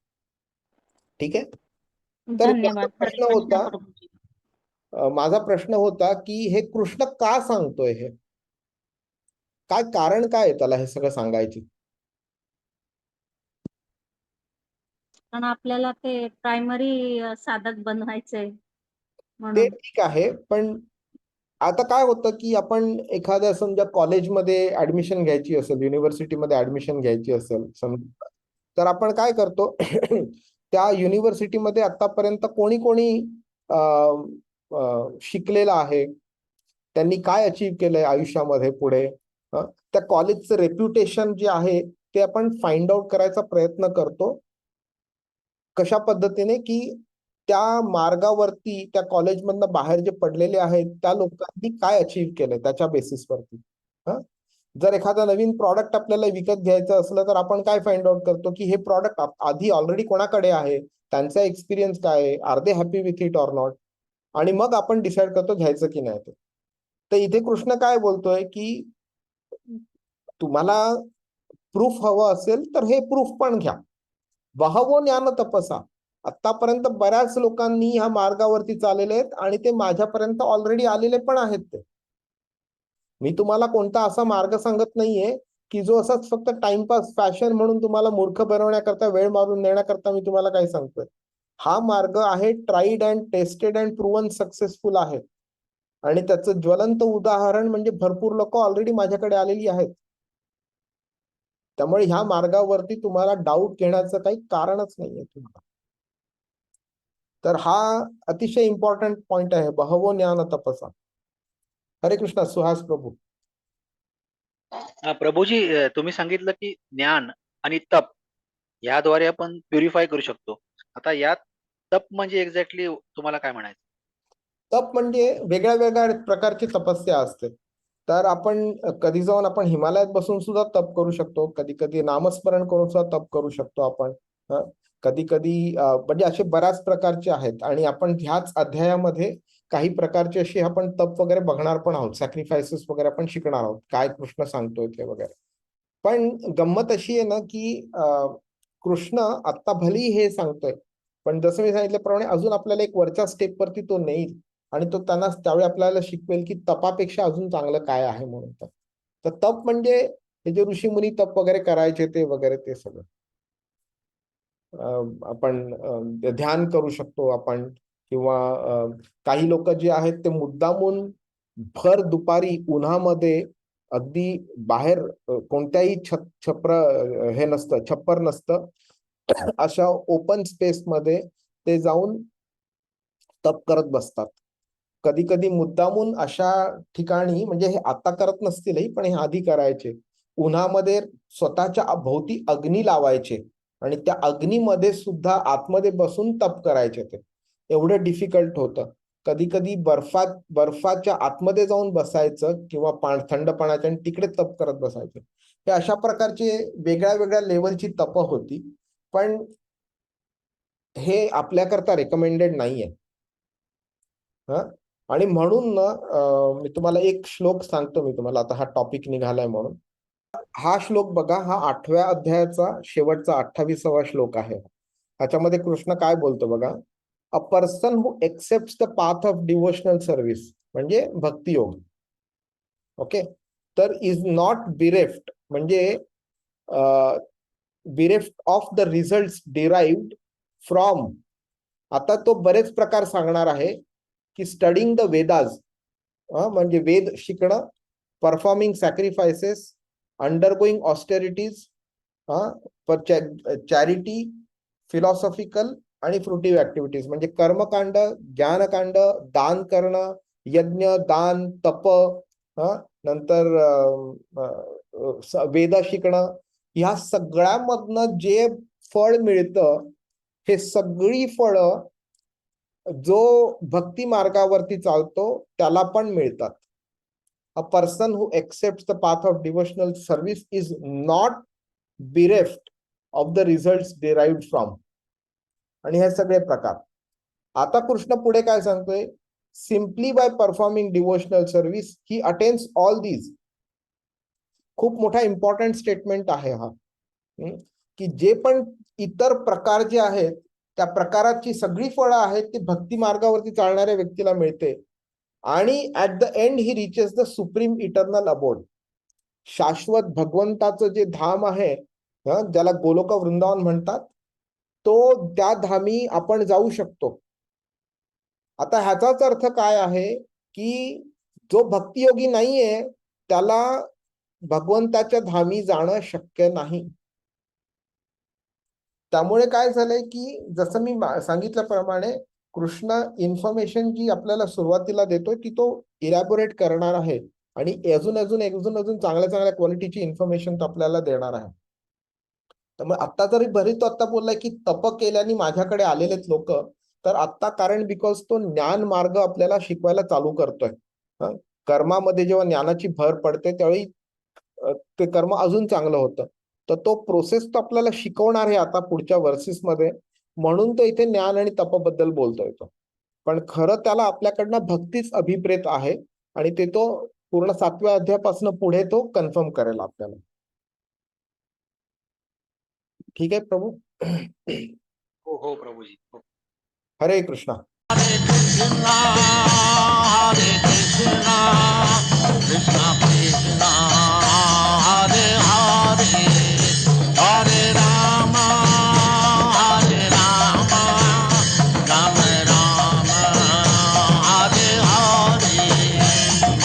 ठीक आहे, तर धन्यवाद. माझा प्रश्न होता की हे कृष्ण का सांगतोय, हे काय कारण काय आहे त्याला हे सगळं सांगायची? कारण आपल्याला ते प्रायमरी साधक बनवायचंय ते म्हणून. ठीक आहे, पण आता काय होतं की आपण एखाद्या समजा कॉलेजमध्ये ऍडमिशन घ्यायची असेल, युनिव्हर्सिटीमध्ये ऍडमिशन घ्यायची असेल समजा, तर आपण काय करतो त्या युनिव्हर्सिटीमध्ये आतापर्यंत कोणी कोणी शिकलेलं आहे, त्यांनी काय अचीव केलंय आयुष्यामध्ये पुढे, त्या कॉलेजचं रेप्युटेशन जे आहे ते आपण फाइंड आउट करायचा प्रयत्न करतो. कशा पद्धतीने की त्या मार्गावरती त्या कॉलेजमधनं बाहेर जे पडलेले आहेत त्या लोकांनी काय अचीव केलंय त्याच्या बेसिसवरती. जर एखादा नवीन प्रॉडक्ट आपल्याला विकत घ्यायचं असलं तर आपण काय फाइंड आउट करतो की हे प्रॉडक्ट आधी ऑलरेडी कोणाकडे आहे, त्यांचा एक्सपिरियन्स काय आहे, are they happy with it or not, आणि मग आपण डिसाइड करतो घ्यायचं की नाही ते. तर इथे कृष्ण काय बोलतोय की तुम्हाला प्रूफ हवं असेल तर हे प्रूफ पण घ्या. बहवो ज्ञान तपसा, आतापर्यंत बऱ्याच लोकांनी ह्या मार्गावरती चाललेले आहेत आणि ते माझ्यापर्यंत ऑलरेडी आलेले पण आहेत. ते मी तुम्हाला कोणता असा मार्ग सांगत नाहीये की जो असाच फक्त टाइमपास फॅशन म्हणून तुम्हाला मूर्ख बनवण्याकरता, वेळ मारून नेण्याकरता मी तुम्हाला काय सांगतोय. हा मार्ग आहे tried and tested and proven successful आहे. आणि त्याचं ज्वलंत उदाहरण म्हणजे भरपूर लोक ऑलरेडी माझ्याकडे आलेली आहेत. त्यामुळे ह्या मार्गावरती तुम्हाला डाऊट घेण्याचं काही कारणच नाहीये तुम्हाला. तर हा अतिशय इम्पॉर्टंट पॉइंट आहे, बहवो ज्ञान तपसा. हरे कृष्णा. सुहास प्रभू. प्रभूजी, तुम्ही सांगितलं की ज्ञान आणि तप याद्वारे आपण प्युरिफाय करू शकतो. आता यात तप म्हणजे एक्झॅक्टली तुम्हाला काय म्हणायचं? तप म्हणजे वेगळ्या वेगळ्या प्रकारची तपस्या असते. तर आपण कधी जाऊन आपण हिमालयात बसून सुद्धा तप करू शकतो, कधी कधी नामस्मरण करून सुद्धा तप करू शकतो आपण. कधी कधी म्हणजे असे बऱ्याच प्रकारचे आहेत. आणि आपण ह्याच अध्यायामध्ये काही प्रकारचे असे आपण तप वगैरे बघणार पण आहोत, सॅक्रिफायसेस वगैरे आपण शिकणार आहोत, काय कृष्ण सांगतोय ते वगैरे. पण गंमत अशी आहे ना की कृष्ण आता भलेही हे सांगतोय, पण जसं मी सांगितल्याप्रमाणे अजून आपल्याला एक वरच्या स्टेपवरती तो नेईल आणि तो त्यांना त्यावेळी आपल्याला शिकवेल की तपापेक्षा अजून चांगलं काय आहे म्हणून. तर तप म्हणजे हे जे ऋषीमुनी तप वगैरे करायचे ते वगैरे ते सगळं आपण ध्यान करू शकतो आपण. किंवा काही लोक जे आहेत ते मुद्दामून भर दुपारी उन्हामध्ये अगदी बाहेर कोणत्याही छप्पर हे नसतं, छप्पर नसतं, अशा ओपन स्पेस मध्ये ते जाऊन तप करत बसतात. कधी कधी मुद्दामून अशा ठिकाणी, म्हणजे हे आता करत नसतीलही पण हे आधी करायचे, उन्हामध्ये स्वतःच्या भोवती अग्नी लावायचे आणि त्या अग्नीमध्ये सुद्धा आतमध्ये बसून तप करायचे. ते एवढं डिफिकल्ट होतं. कधी कधी बर्फाच्या आतमध्ये जाऊन बसायचं किंवा थंड पाण्याच्या आणि तिकडे तप करत बसायचे. हे अशा प्रकारचे वेगळ्या वेगळ्या लेवलची तप होती. पण हे आपल्याकरता रेकमेंडेड नाहीये. आणि म्हणून ना मी तुम्हाला एक श्लोक सांगतो. मी तुम्हाला आता हा टॉपिक निघालाय म्हणून. हा श्लोक बघा, हा 8व्या अध्यायाचा शेवटचा 28वा श्लोक आहे. ह्याच्यामध्ये कृष्ण काय बोलतो बघा. A person who accepts the path of devotional service, म्हणजे भक्तियोग, ओके, तर इज नॉट बिरेफ्ट, म्हणजे bereft of the result derived from. आता तो बरेच प्रकार सांगणार आहे की स्टडिंग द वेदाज, म्हणजे वेद शिकणं, performing sacrifices, undergoing austerities, charity, philosophical आणि फ्रुटिव्ह ऍक्टिव्हिटीज, म्हणजे कर्मकांड, ज्ञानकांड, दान करणं, यज्ञ, दान, तप, नंतर वेद शिकणं, ह्या सगळ्यामधनं जे फळ मिळतं, हे सगळी फळं जो भक्ती मार्गावरती चालतो त्याला पण मिळतात. A person who accepts the path of devotional service is not bereft of the result derived from. आणि हे सगळे प्रकार. आता कृष्ण पुढे काय सांगतोय. Simply by performing devotional service he attains all these. खूप मोठा इम्पॉर्टंट स्टेटमेंट आहे हा, की जे पण इतर प्रकार जे आहेत त्या प्रकाराची सगळी फळं आहेत ती भक्ती मार्गावरती चालणाऱ्या व्यक्तीला मिळते. आणि at the end he reaches the supreme eternal abode. शाश्वत भगवंताचं जे धाम आहे, ज्याला गोलोक वृंदावन म्हणतात, तो त्या धामी आपण जाऊ शकतो. आता ह्याचाच अर्थ काय आहे की जो भक्तियोगी नाहीये त्याला भगवंताच्या धामी जाणं शक्य नाही. त्यामुळे काय झालंय की जसं मी सांगितल्याप्रमाणे कृष्ण इन्फॉर्मेशन जी आपल्याला सुरुवातीला देतोय ती तो इलॅबोरेट करणार आहे आणि अजून चांगल्या चांगल्या क्वालिटीची इन्फॉर्मेशन तो आपल्याला देणार आहे. त्यामुळे आता जरी तो आता बोललाय की तप केल्याने माझ्याकडे आलेलेच लोक, तर आता कारण बिकॉज तो ज्ञान मार्ग आपल्याला शिकवायला चालू करतोय. कर्मामध्ये जेव्हा ज्ञानाची भर पडते त्यावेळी ते कर्म अजून चांगलं होतं. तर तो प्रोसेस तो आपल्याला शिकवणार आहे आता पुढच्या वर्सेस मध्ये. म्हणून तो इथे ज्ञान आणि तपाबद्दल बोलतोय तो. पण खरं त्याला आपल्याकडनं भक्तीच अभिप्रेत आहे आणि ते तो पूर्ण 7व्या अध्यायापासून पुढे तो कन्फर्म करेल आपल्याला. ठीक आहे प्रभू. हो हो प्रभूजी. हरे Krishna. Hare Krishna, Krishna Krishna